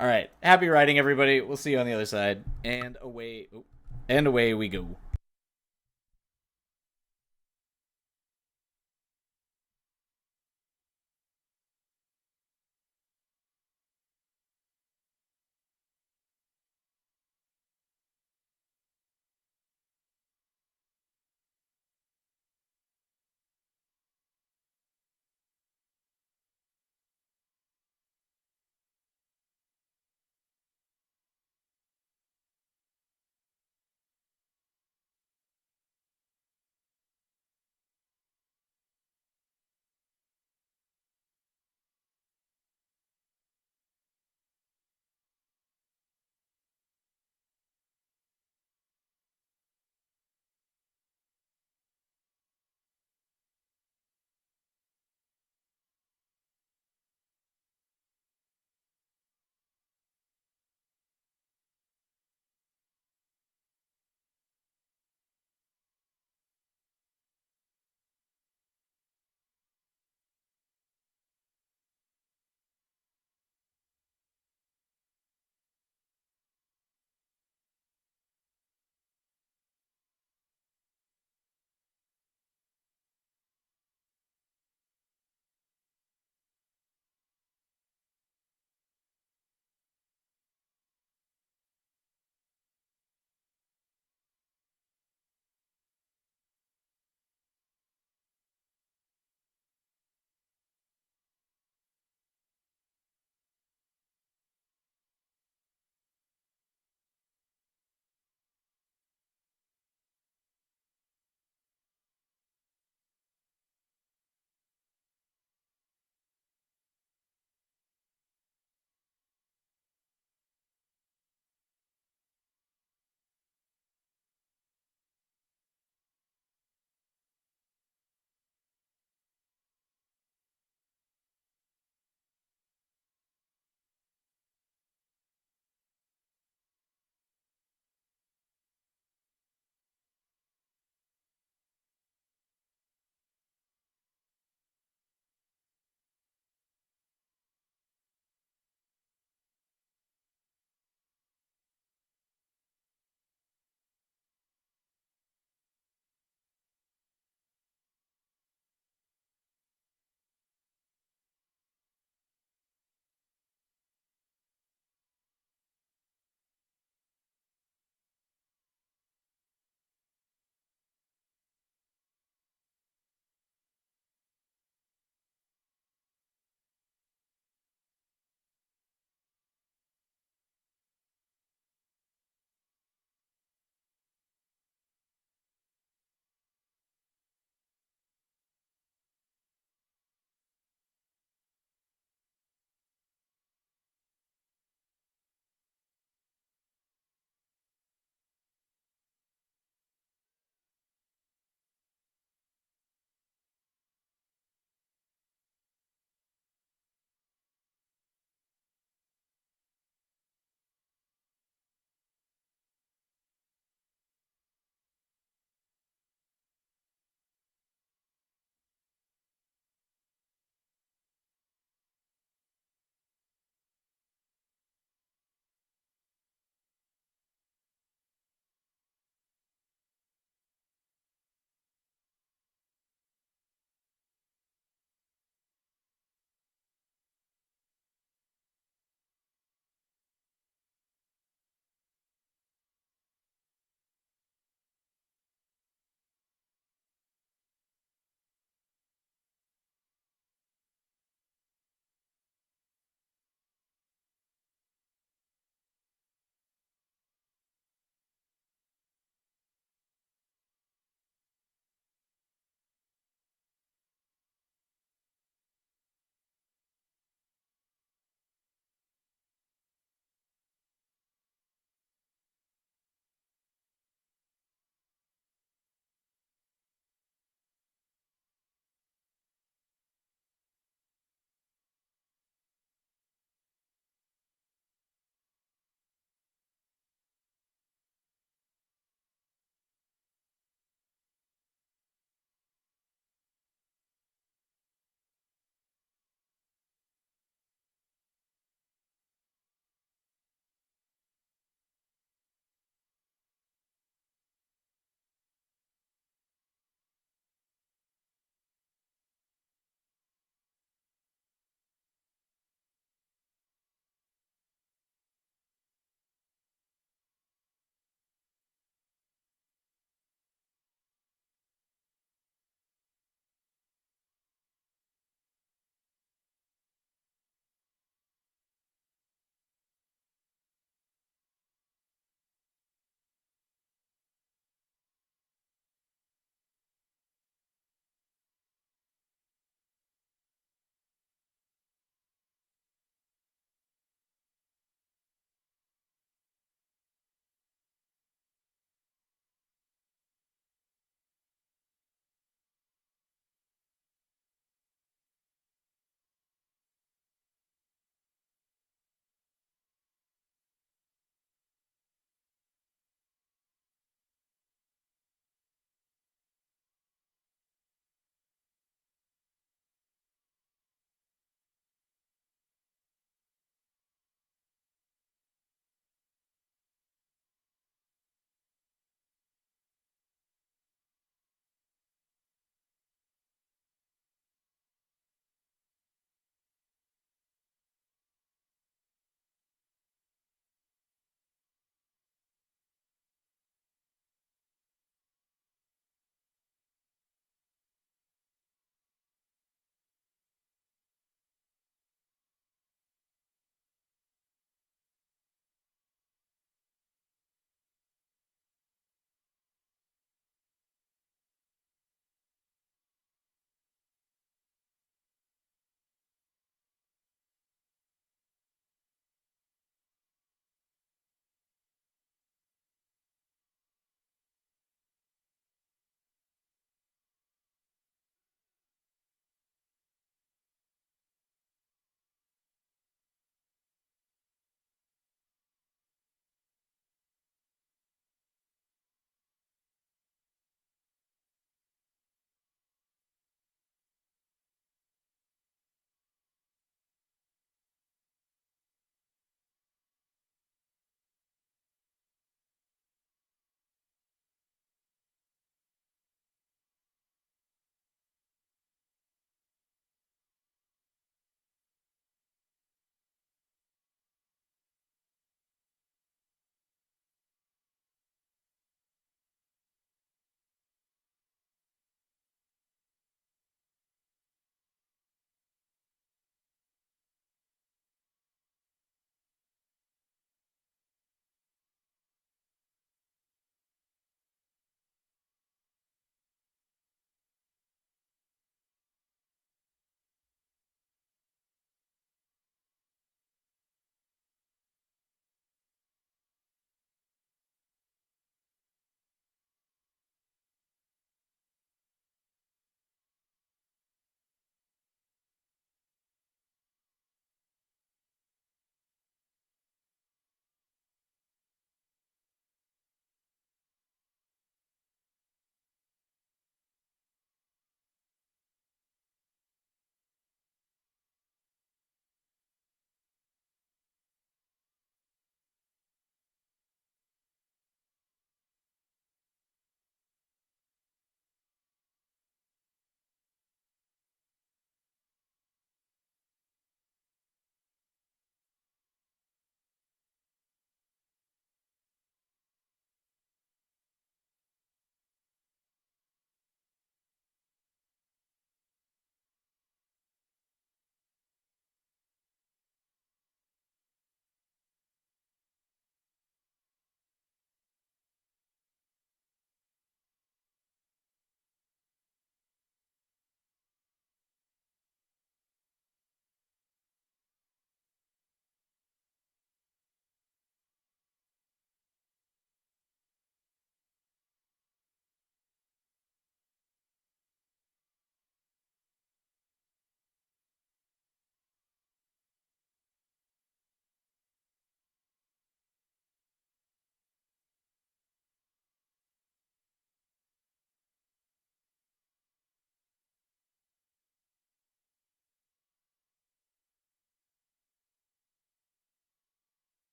All right. Happy writing, everybody. We'll see you on the other side. And away we go.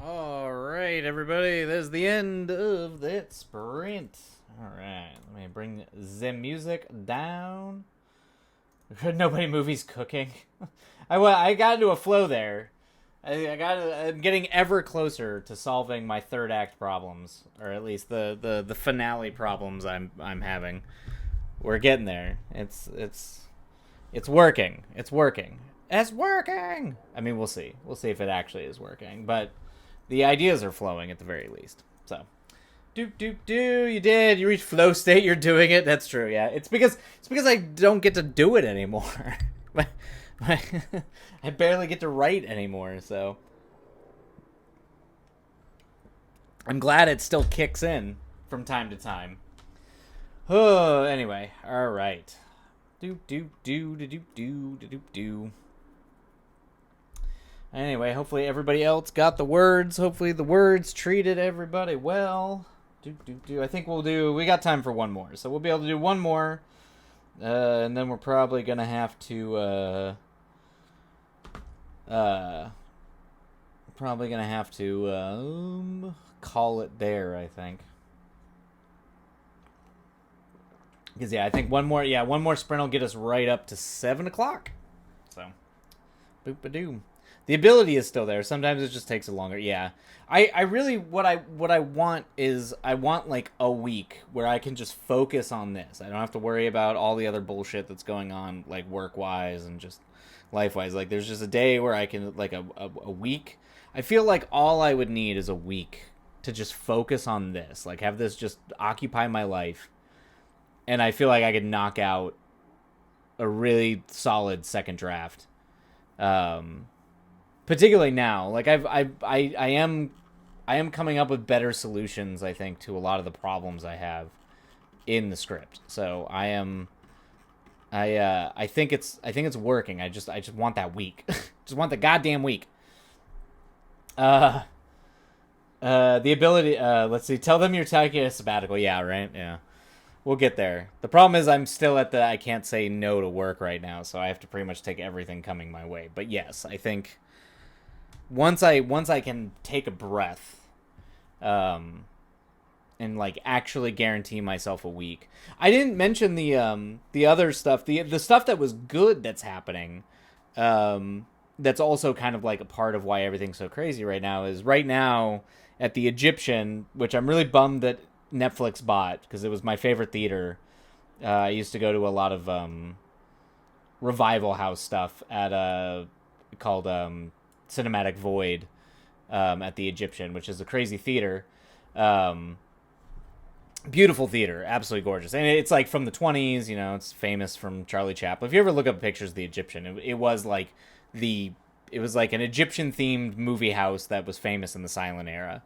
All right, everybody, there's the end of that sprint. All right, let me bring the music down. Nobody movies cooking. I got into a flow there. I'm getting ever closer to solving my third act problems, or at least the finale problems I'm having. We're getting there. It's working. It's working. It's working. I mean, we'll see. We'll see if it actually is working, but the ideas are flowing at the very least. So, do. You did. You reached flow state. You're doing it. That's true. Yeah. It's because I don't get to do it anymore. I barely get to write anymore. So I'm glad it still kicks in from time to time. Oh, anyway. All right. Do. Anyway, hopefully everybody else got the words. Hopefully the words treated everybody well. I think we got time for one more. So we'll be able to do one more. And then we're probably going to have to, call it there, I think. Because, I think one more sprint will get us right up to 7 o'clock. So, boop-a-doo. The ability is still there. Sometimes it just takes a longer. Yeah, I really what I want is I want like a week where I can just focus on this. I don't have to worry about all the other bullshit that's going on, like work wise and just life wise. Like there's just a day where I can like a week. I feel like all I would need is a week to just focus on this. Like have this just occupy my life, and I feel like I could knock out a really solid second draft. Particularly now, like I am coming up with better solutions, I think, to a lot of the problems I have in the script. So I think it's working. I just want that week. Just want the goddamn week. The ability, let's see, tell them you're taking a sabbatical. Yeah, right? Yeah. We'll get there. The problem is I'm still at I can't say no to work right now, so I have to pretty much take everything coming my way. But yes, I think once I can take a breath, and like actually guarantee myself a week. I didn't mention the other stuff, the stuff that was good that's happening. That's also kind of like a part of why everything's so crazy right now is right now at the Egyptian, which I'm really bummed that Netflix bought because it was my favorite theater. I used to go to a lot of Revival House stuff at called Cinematic Void at the Egyptian, which is a crazy theater. Beautiful theater, absolutely gorgeous, and it's like from the 20s. You know, it's famous from Charlie Chaplin. If you ever look up pictures of the Egyptian, it was like an Egyptian themed movie house that was famous in the silent era.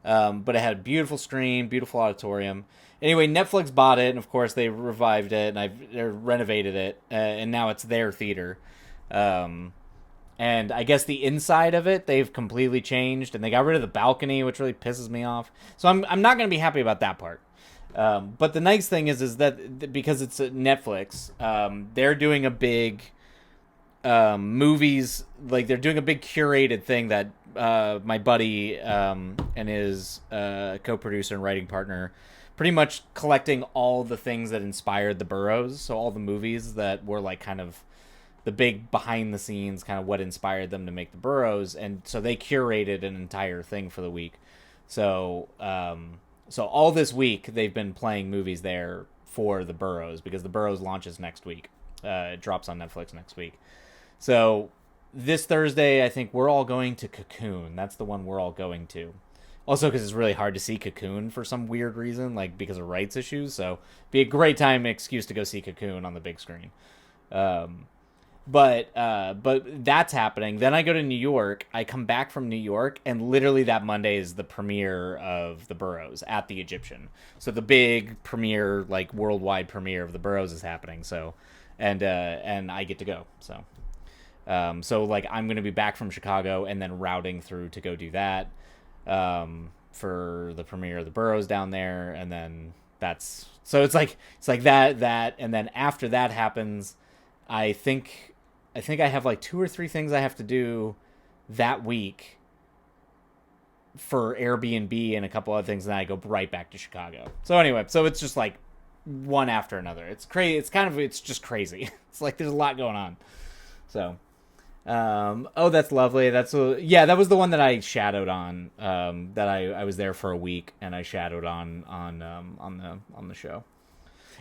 But it had a beautiful screen, beautiful auditorium. Anyway, Netflix bought it, and of course they revived it, and they renovated it, and now it's their theater. And I guess the inside of it they've completely changed, and they got rid of the balcony, which really pisses me off. So I'm not going to be happy about that part. But the nice thing is that because it's Netflix, they're doing a big movies, like they're doing a big curated thing that my buddy and his co-producer and writing partner pretty much collecting all the things that inspired the Burrows, so all the movies that were like kind of the big behind the scenes, kind of what inspired them to make the Burrows, and so they curated an entire thing for the week. So so all this week they've been playing movies there for the Burrows because the Burrows launches next week. It drops on Netflix next week. So this Thursday, I think we're all going to Cocoon. That's the one we're all going to. Also, because it's really hard to see Cocoon for some weird reason, like because of rights issues. So, be a great time excuse to go see Cocoon on the big screen. But that's happening. Then I go to New York. I come back from New York, and literally that Monday is the premiere of The Burrows at the Egyptian. So the big premiere, like worldwide premiere of The Burrows is happening. So, and I get to go. So. So like I'm gonna be back from Chicago and then routing through to go do that for the premiere of the Burrows down there, and then it's like that, and then after that happens, I think I have like 2 or 3 things I have to do that week, for Airbnb and a couple other things, and then I go right back to Chicago. So anyway, so it's just like one after another. It's crazy. It's just crazy. It's like there's a lot going on. So, oh, that's lovely. Yeah, that was the one that I shadowed on. That I was there for a week and I shadowed on the show.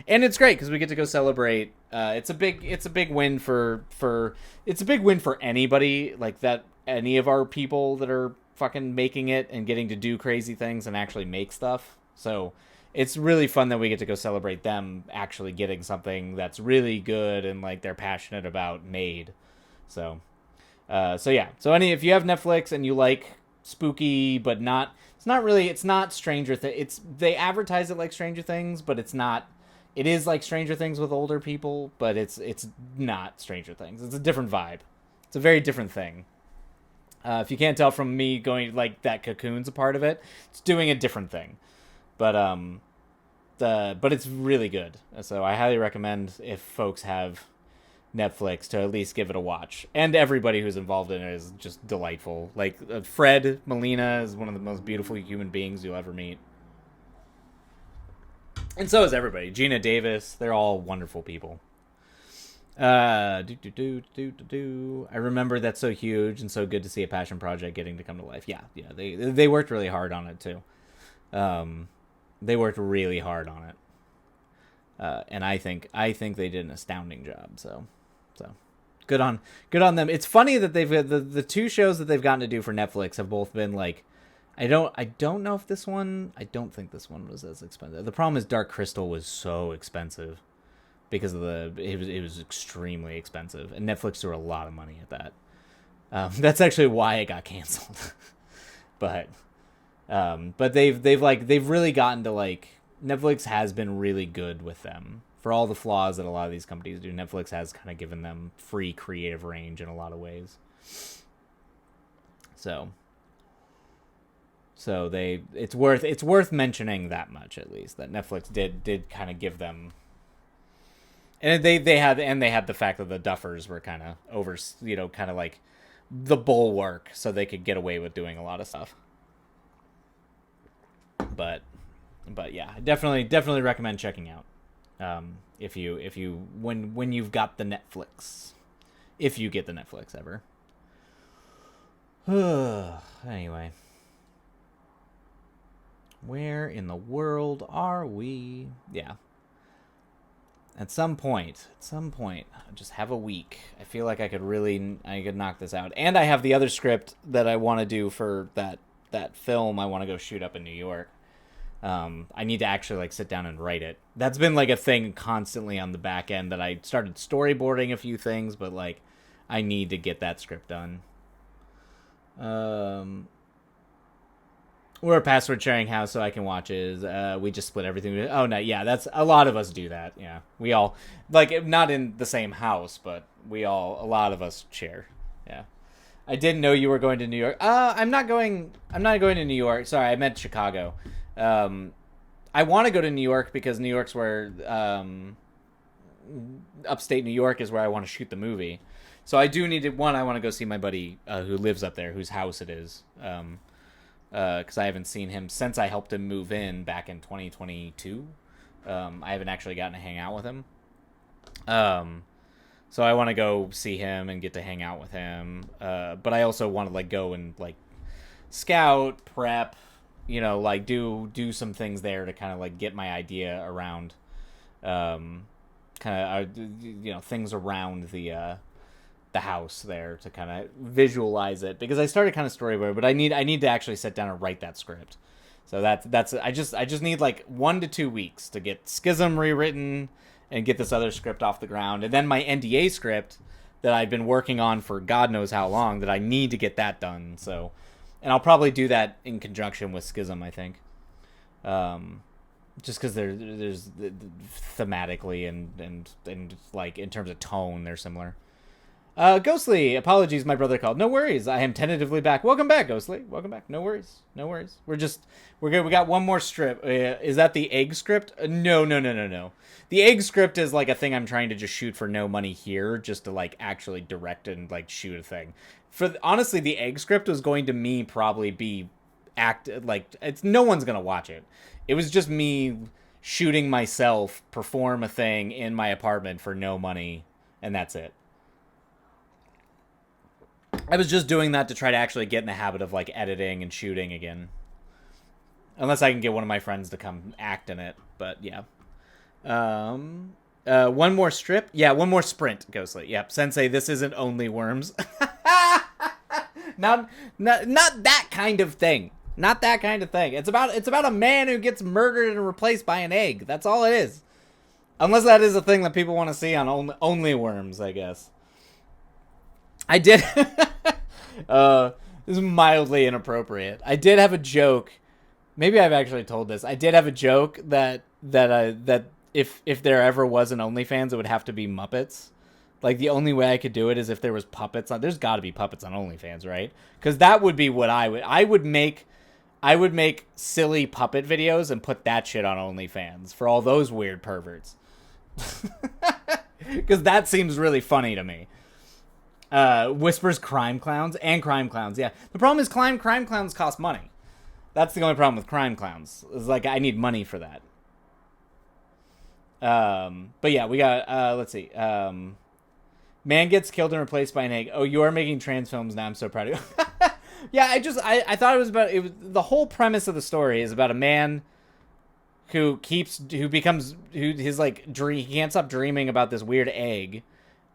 And it's great because we get to go celebrate. It's a big win for it's a big win for anybody like that. Any of our people that are fucking making it and getting to do crazy things and actually make stuff. So it's really fun that we get to go celebrate them actually getting something that's really good and like they're passionate about made. So, yeah. So if you have Netflix and you like spooky, but it's not Stranger Things. They advertise it like Stranger Things, but it's not. It is like Stranger Things with older people, but it's not Stranger Things. It's a different vibe. It's a very different thing. If you can't tell from me going like that, Cocoon's a part of it. It's doing a different thing, but it's really good. So I highly recommend if folks have Netflix to at least give it a watch. And everybody who's involved in it is just delightful. Like Fred Molina is one of the most beautiful human beings you'll ever meet. And so is everybody. Gina Davis, they're all wonderful people. I remember That's So Huge and so good to see a passion project getting to come to life. Yeah. They worked really hard on it too. They worked really hard on it. And I think they did an astounding job. So good on them. It's funny that they've the two shows that they've gotten to do for Netflix have both been like, I don't know if this one, I don't think this one was as expensive. The problem is Dark Crystal was so expensive because of it was extremely expensive, and Netflix threw a lot of money at that. That's actually why it got canceled. but they've really gotten to like, Netflix has been really good with them. For all the flaws that a lot of these companies do, Netflix has kind of given them free creative range in a lot of ways. So it's worth mentioning that much, at least, that Netflix did kind of give them, and they had the fact that the Duffers were kind of over, kind of like the bulwark, so they could get away with doing a lot of stuff. But yeah, definitely recommend checking out if you when you've got the Netflix, if you get the Netflix ever. Anyway. Where in the world are we? Yeah. At some point, just have a week. I feel like I could knock this out. And I have the other script that I want to do for that film I want to go shoot up in New York. I need to actually like sit down and write it. That's been like a thing constantly on the back end, that I started storyboarding a few things, but like I need to get that script done. We're a password sharing house, so I can watch it. We just split everything. Oh no, yeah, that's a lot of us do that. Yeah, we all, like, not in the same house, but a lot of us share. Yeah, I didn't know you were going to New York. I'm not going to New York. Sorry, I meant Chicago. I want to go to New York because New York's where upstate New York is where I want to shoot the movie. So I do need to, I want to go see my buddy who lives up there, whose house it is. Because I haven't seen him since I helped him move in back in 2022. I haven't actually gotten to hang out with him. So I want to go see him and get to hang out with him. But I also want to like go and like scout, prep, like do some things there to kind of like get my idea around, things around the house there to kind of visualize it, because I started kind of storyboard, but I need to actually sit down and write that script. So I just need like 1 to 2 weeks to get Schism rewritten and get this other script off the ground, and then my NDA script that I've been working on for God knows how long, that I need to get that done. So, and I'll probably do that in conjunction with Schism, I think. Just because there's thematically and like in terms of tone, they're similar. Ghostly, apologies, my brother called. No worries, I am tentatively back. Welcome back, Ghostly. Welcome back. No worries. We're good. We got one more strip. Is that the egg script? No. The egg script is like a thing I'm trying to just shoot for no money here, just to like actually direct and like shoot a thing. Honestly, the egg script was going to probably be act like no one's gonna watch it. It was just me shooting myself perform a thing in my apartment for no money, and that's it. I was just doing that to try to actually get in the habit of like editing and shooting again. Unless I can get one of my friends to come act in it, but yeah. One more strip? Yeah, one more sprint, Ghostly. Yep, Sensei, this isn't only worms. not that kind of thing. Not that kind of thing. It's about a man who gets murdered and replaced by an egg. That's all it is. Unless that is a thing that people want to see on only worms, I guess. I did. This is mildly inappropriate. I did have a joke. Maybe I've actually told this. I did have a joke that if there ever was an OnlyFans, it would have to be Muppets. Like, the only way I could do it is if there was puppets on. There's got to be puppets on OnlyFans, right? Because that would be what I would make silly puppet videos and put that shit on OnlyFans for all those weird perverts. Because that seems really funny to me. Whispers crime clowns and crime clowns. Yeah, the problem is crime clowns cost money. That's the only problem with crime clowns. It's like I need money for that. But yeah, we got let's see. Man gets killed and replaced by an egg. Oh, you are making trans films now. I'm so proud of you. Yeah, I thought it was the whole premise of the story is about a man who he can't stop dreaming about this weird egg,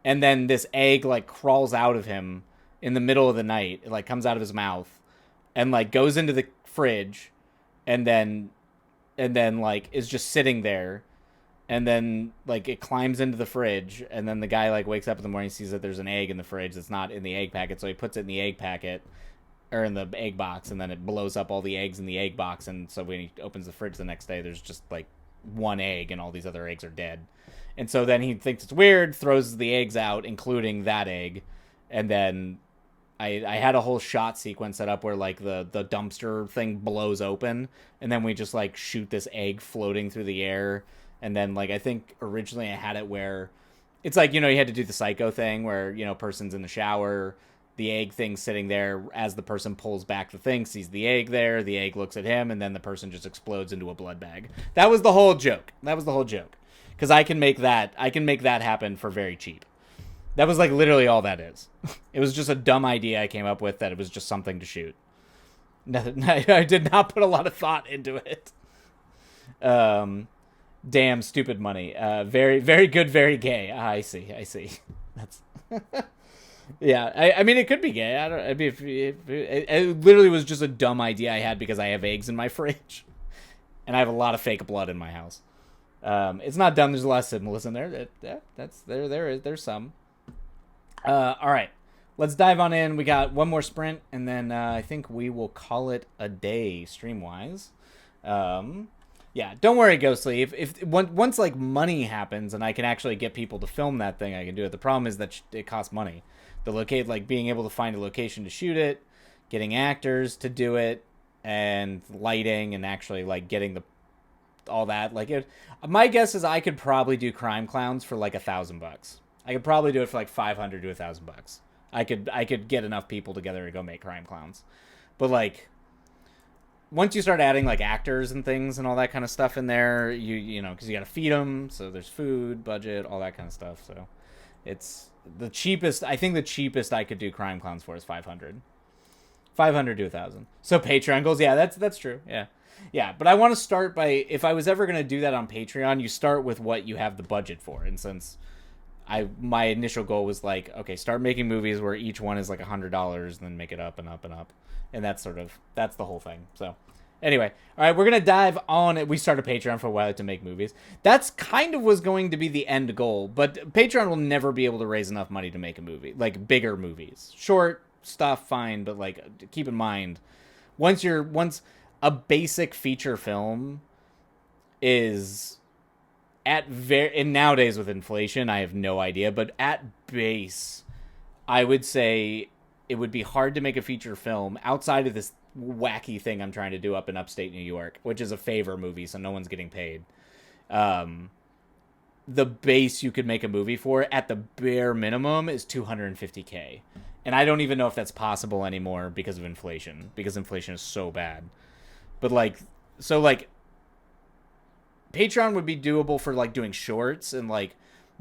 and then this egg like crawls out of him in the middle of the night. It like comes out of his mouth and like goes into the fridge and then like is just sitting there, and then like it climbs into the fridge, and then the guy like wakes up in the morning and sees that there's an egg in the fridge that's not in the egg packet, so he puts it in the egg packet or in the egg box, and then it blows up all the eggs in the egg box, and so when he opens the fridge the next day there's just like one egg and all these other eggs are dead. And so then he thinks it's weird, throws the eggs out, including that egg, and then I had a whole shot sequence set up where like the dumpster thing blows open, and then we just like shoot this egg floating through the air. And then like I think originally I had it where it's like, you know, you had to do the Psycho thing where, you know, person's in the shower, the egg thing's sitting there, as the person pulls back the thing, sees the egg there, the egg looks at him, and then the person just explodes into a blood bag. That was the whole joke. Because I can make that happen for very cheap. That was like literally all that is. It was just a dumb idea I came up with that it was just something to shoot. I did not put a lot of thought into it. Damn, stupid money. Very, very good, very gay. I see. That's... Yeah, I mean, it could be gay. I mean, if it literally was just a dumb idea I had because I have eggs in my fridge. And I have a lot of fake blood in my house. It's not dumb. There's a lot of symbolism there. There's some. All right, let's dive on in. We got one more sprint, and then I think we will call it a day stream-wise. Yeah, don't worry, Ghostly. If once like money happens and I can actually get people to film that thing, I can do it. The problem is that it costs money. Being able to find a location to shoot it, getting actors to do it, and lighting, and actually like getting all that. Like my guess is I could probably do Crime Clowns for like $1,000. I could probably do it for like $500 to $1,000. I could get enough people together to go make Crime Clowns, but like once you start adding like actors and things and all that kind of stuff in there, you know, because you got to feed them, so there's food, budget, all that kind of stuff. So it's the cheapest. I think the cheapest I could do Crime Clowns for is $500 to $1,000. So Patreon goals, yeah, that's true, yeah. But I want to start by, if I was ever going to do that on Patreon, you start with what you have the budget for, and since my initial goal was like, okay, start making movies where each one is like $100, and then make it up and up and up. And that's the whole thing. So anyway, all right, we're going to dive on it. We started Patreon for a while to make movies. That's kind of was going to be the end goal, but Patreon will never be able to raise enough money to make a movie, like bigger movies. Short stuff, fine, but like keep in mind, once a basic feature film is and nowadays with inflation, I have no idea, but at base, I would say it would be hard to make a feature film outside of this wacky thing I'm trying to do up in upstate New York, which is a favor movie, so no one's getting paid. The base you could make a movie for at the bare minimum is $250K. And I don't even know if that's possible anymore because of inflation, because inflation is so bad. But like, so like, Patreon would be doable for like doing shorts and like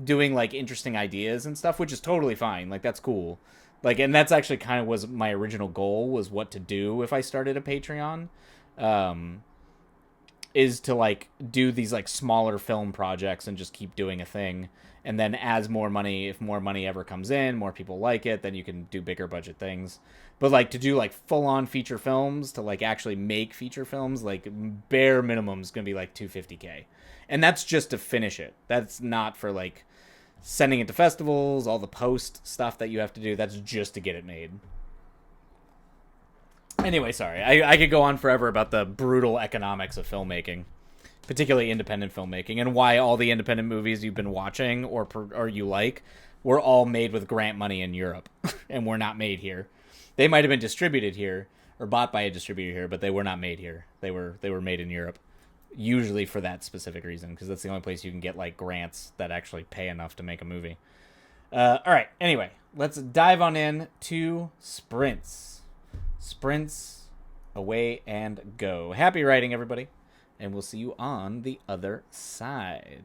doing like interesting ideas and stuff, which is totally fine. Like that's cool. Like, and that's actually kind of was my original goal, was what to do if I started a Patreon. Um, is to like do these like smaller film projects and just keep doing a thing, and then as more money, if more money ever comes in, more people like it, then you can do bigger budget things. But like to do like full on feature films, to like actually make feature films, like bare minimum is gonna be like 250K, and that's just to finish it. That's not for like sending it to festivals, all the post stuff that you have to do. That's just to get it made. Anyway, sorry. I could go on forever about the brutal economics of filmmaking, particularly independent filmmaking, and why all the independent movies you've been watching or you like were all made with grant money in Europe and were not made here. They might have been distributed here or bought by a distributor here, but they were not made here. They were made in Europe, usually for that specific reason, because that's the only place you can get like grants that actually pay enough to make a movie. All right. Anyway, let's dive on in to sprints. Sprints, away and go. Happy writing, everybody, and we'll see you on the other side.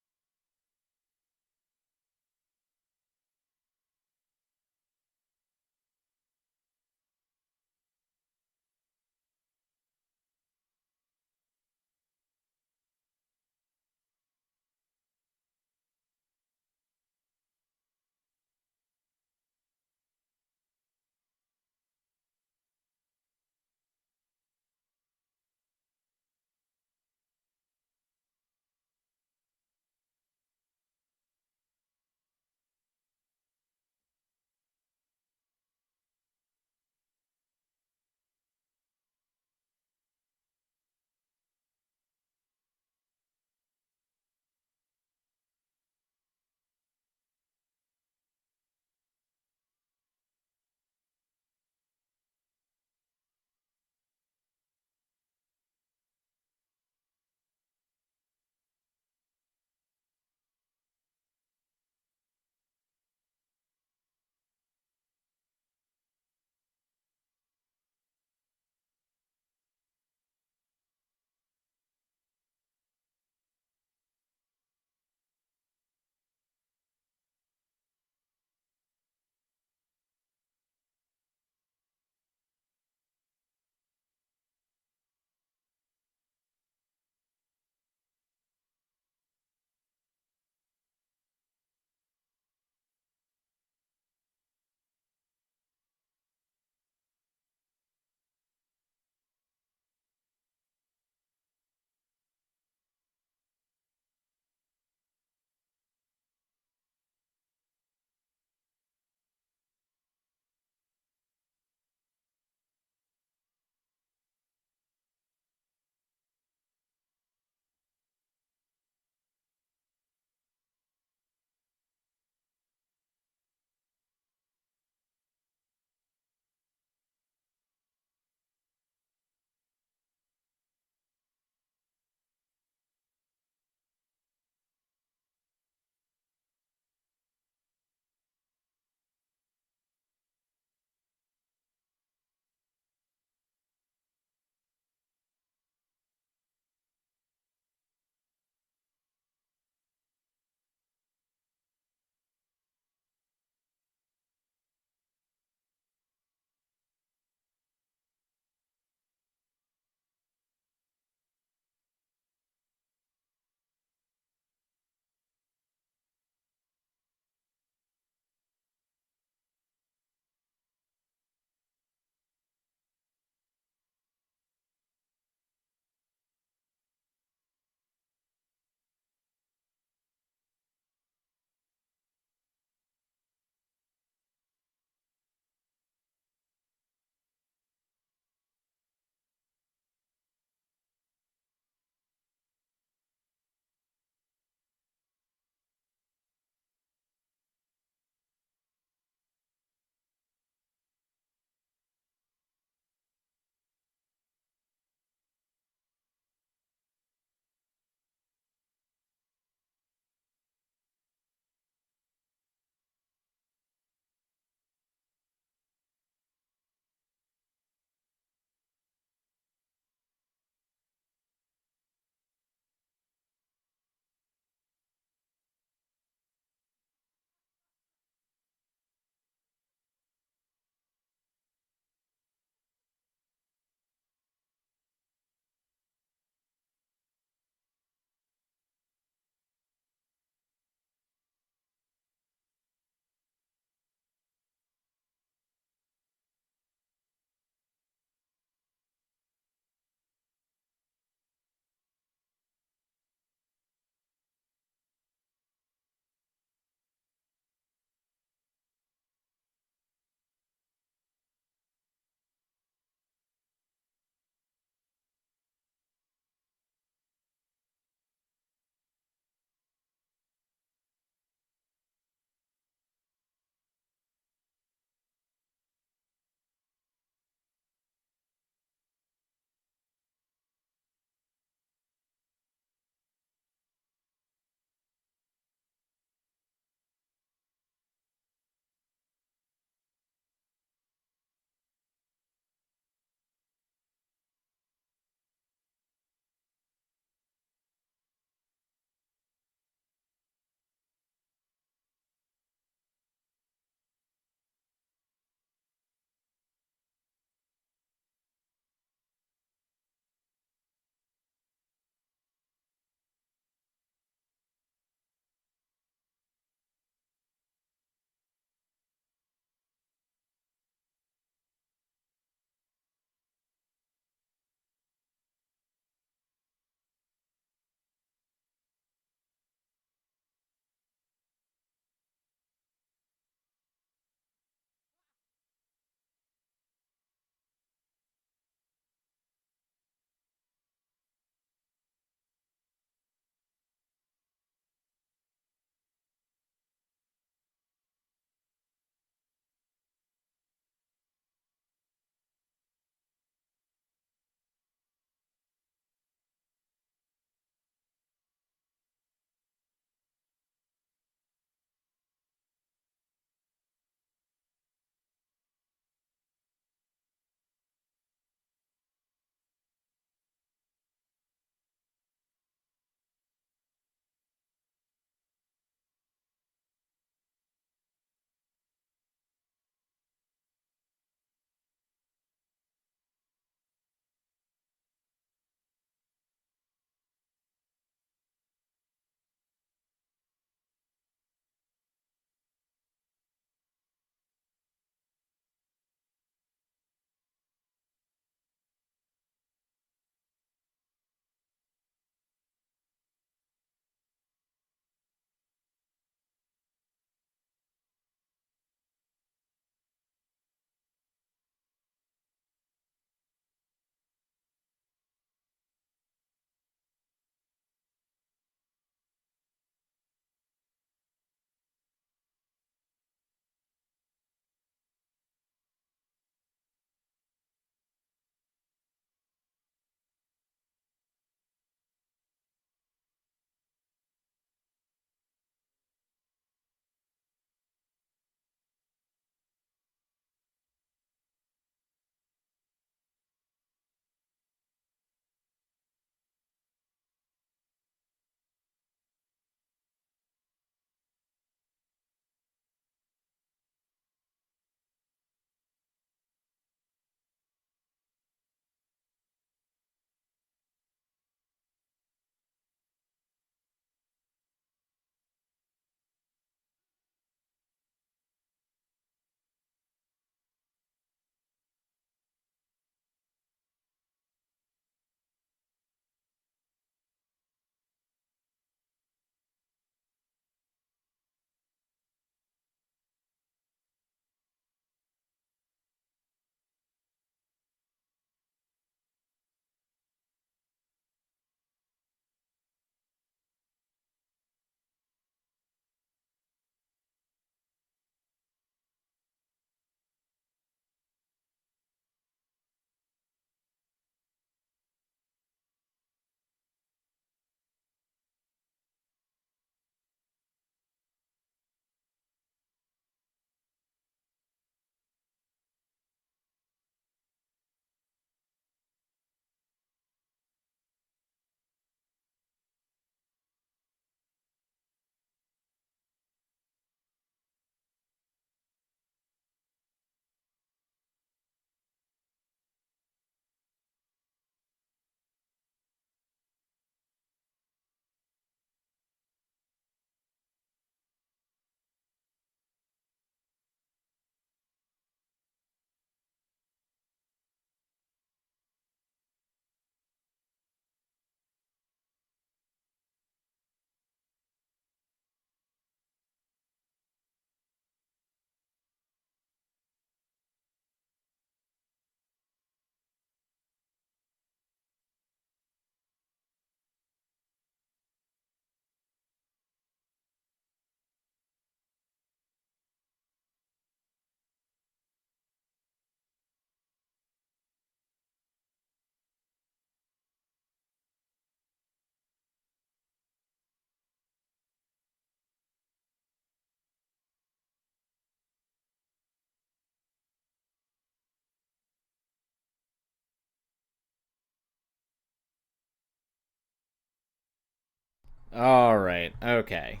All right. Okay.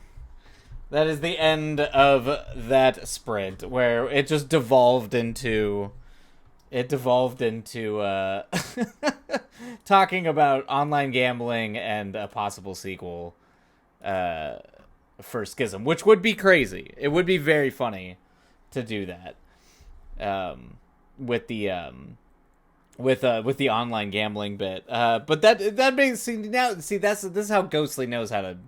That is the end of that sprint where it just devolved into talking about online gambling and a possible sequel uh, for Schism, which would be crazy. It would be very funny to do that with the online gambling bit. But that makes this is how Ghostly knows how to.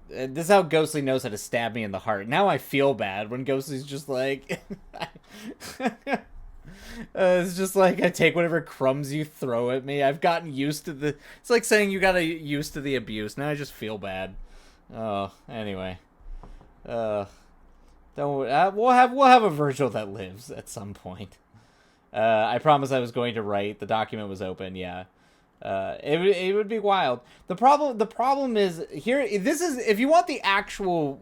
This is how Ghostly knows how to stab me in the heart. Now I feel bad when Ghostly's just like, it's just like I take whatever crumbs you throw at me. I've gotten used to the. It's like saying you got used to the abuse. Now I just feel bad. Oh, anyway. Don't we'll have a Virgil that lives at some point. I promise I was going to write. The document was open. Yeah. It would be wild. The problem is here. This is if you want the actual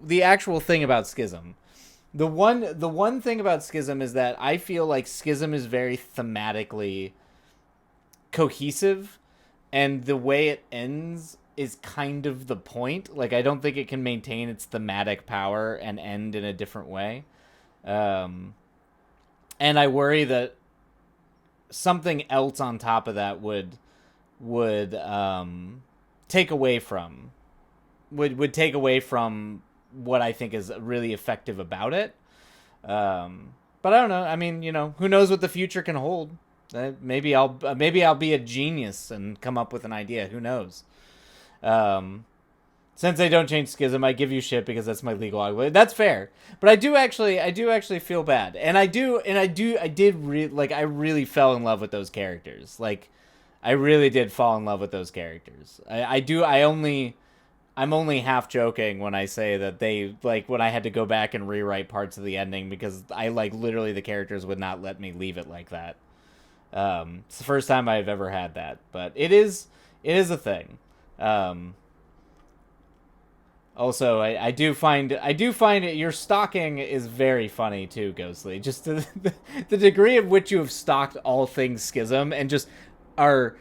thing about Schism. The one thing about Schism is that I feel like Schism is very thematically cohesive, and the way it ends is kind of the point. Like I don't think it can maintain its thematic power and end in a different way. And I worry that something else on top of that would take away from would take away from what I think is really effective about it. But I don't know. I mean, who knows what the future can hold? Maybe I'll be a genius and come up with an idea. Who knows? Since they don't change Schism, I give you shit because that's my legal argument. That's fair, but I do actually feel bad, and I really fell in love with those characters. Like, I really did fall in love with those characters. I'm only half joking when I say that they, like, when I had to go back and rewrite parts of the ending because I, like, literally the characters would not let me leave it like that. It's the first time I've ever had that, but it is a thing. Also, I do find it, your stalking is very funny too, Ghostly. Just the degree of which you have stalked all things Schism and just are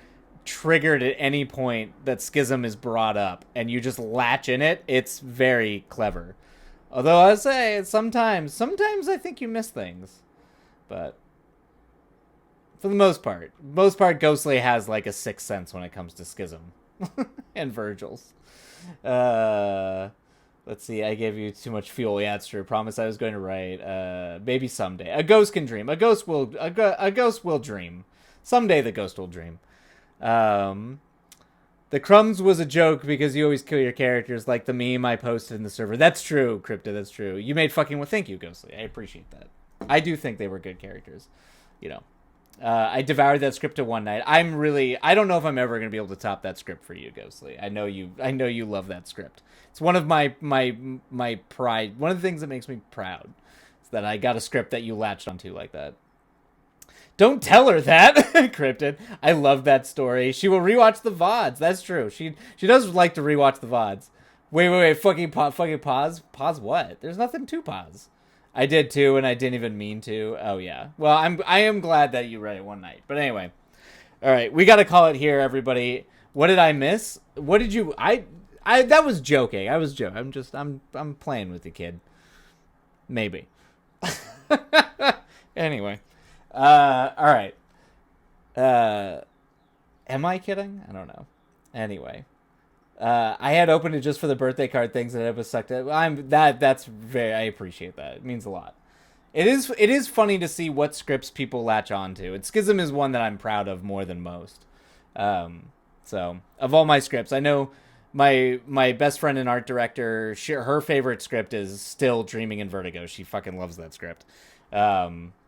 triggered at any point that Schism is brought up and you just latch in it. It's very clever. Although I say sometimes I think you miss things, but for the most part, Ghostly has like a sixth sense when it comes to Schism and Virgil's. Let's see. I gave you too much fuel. Yeah, it's true. Promise I was going to write. Maybe someday. A ghost can dream. A ghost will dream. Someday the ghost will dream. The crumbs was a joke because you always kill your characters, like the meme I posted in the server. That's true, Crypto. That's true. You made fucking well. Thank you, Ghostly. I appreciate that. I do think they were good characters. I devoured that script to one night. I don't know if I'm ever going to be able to top that script for you, Ghostly. I know you love that script. It's one of my pride. One of the things that makes me proud is that I got a script that you latched onto like that. Don't tell her that, Cryptid. I love that story. She will rewatch the VODs. That's true. She does like to rewatch the VODs. Wait. Fucking pause. Pause what? There's nothing to pause. I did too, and I didn't even mean to. Oh yeah. Well, I am glad that you read it one night. But anyway, all right, we got to call it here, everybody. What did I miss? What did you? I that was joking. I was joking. I'm playing with the kid. Maybe. Anyway, all right. Am I kidding? I don't know. Anyway. I had opened it just for the birthday card things that it was sucked at. That's very. I appreciate that. It means a lot. It is funny to see what scripts people latch onto. And Schism is one that I'm proud of more than most. So of all my scripts, I know my best friend and art director, her favorite script is still Dreaming in Vertigo. She fucking loves that script.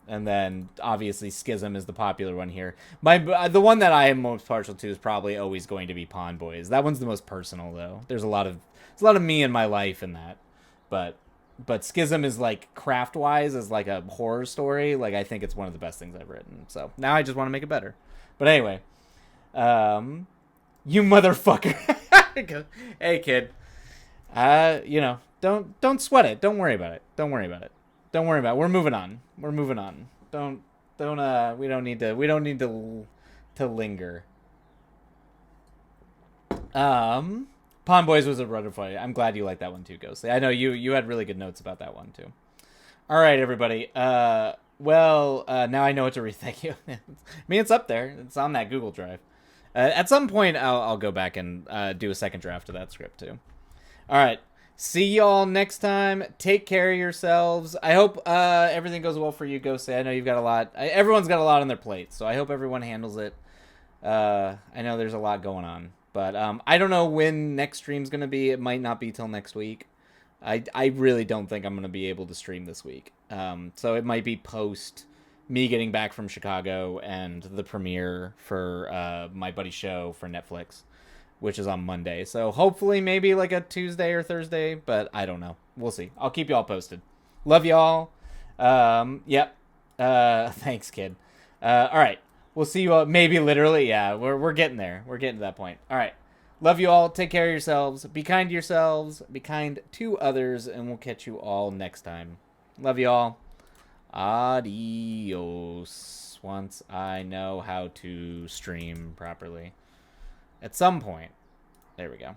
And then obviously Schism is the popular one here. The one that I am most partial to is probably always going to be Pawn Boys. That one's the most personal though. There's a lot of me in my life in that. But Schism is like craft wise is like a horror story. Like I think it's one of the best things I've written. So now I just want to make it better. But anyway, you motherfucker. Hey kid. Don't sweat it. Don't worry about it. Don't worry about it. We're moving on. We don't need to linger. Pond Boys was a run fight. I'm glad you liked that one too, Ghostly. I know you had really good notes about that one too. All right, everybody. Now I know what to read. Thank you. I mean, it's up there. It's on that Google Drive. At some point, I'll go back and do a second draft of that script too. All right. See y'all next time. Take care of yourselves. I hope everything goes well for you, Ghostly. I know you've got a lot. Everyone's got a lot on their plate, so I hope everyone handles it. I know there's a lot going on, but I don't know when next stream's gonna be. It might not be till next week. I really don't think I'm gonna be able to stream this week. So it might be post me getting back from Chicago and the premiere for my buddy's show for Netflix, which is on Monday. So hopefully maybe like a Tuesday or Thursday, but I don't know. We'll see. I'll keep y'all posted. Love y'all. Yep. Thanks, kid. All right. We'll see you all. Maybe literally. Yeah, we're getting there. We're getting to that point. All right. Love you all. Take care of yourselves. Be kind to yourselves. Be kind to others. And we'll catch you all next time. Love you all. Adios. Once I know how to stream properly. At some point. There we go.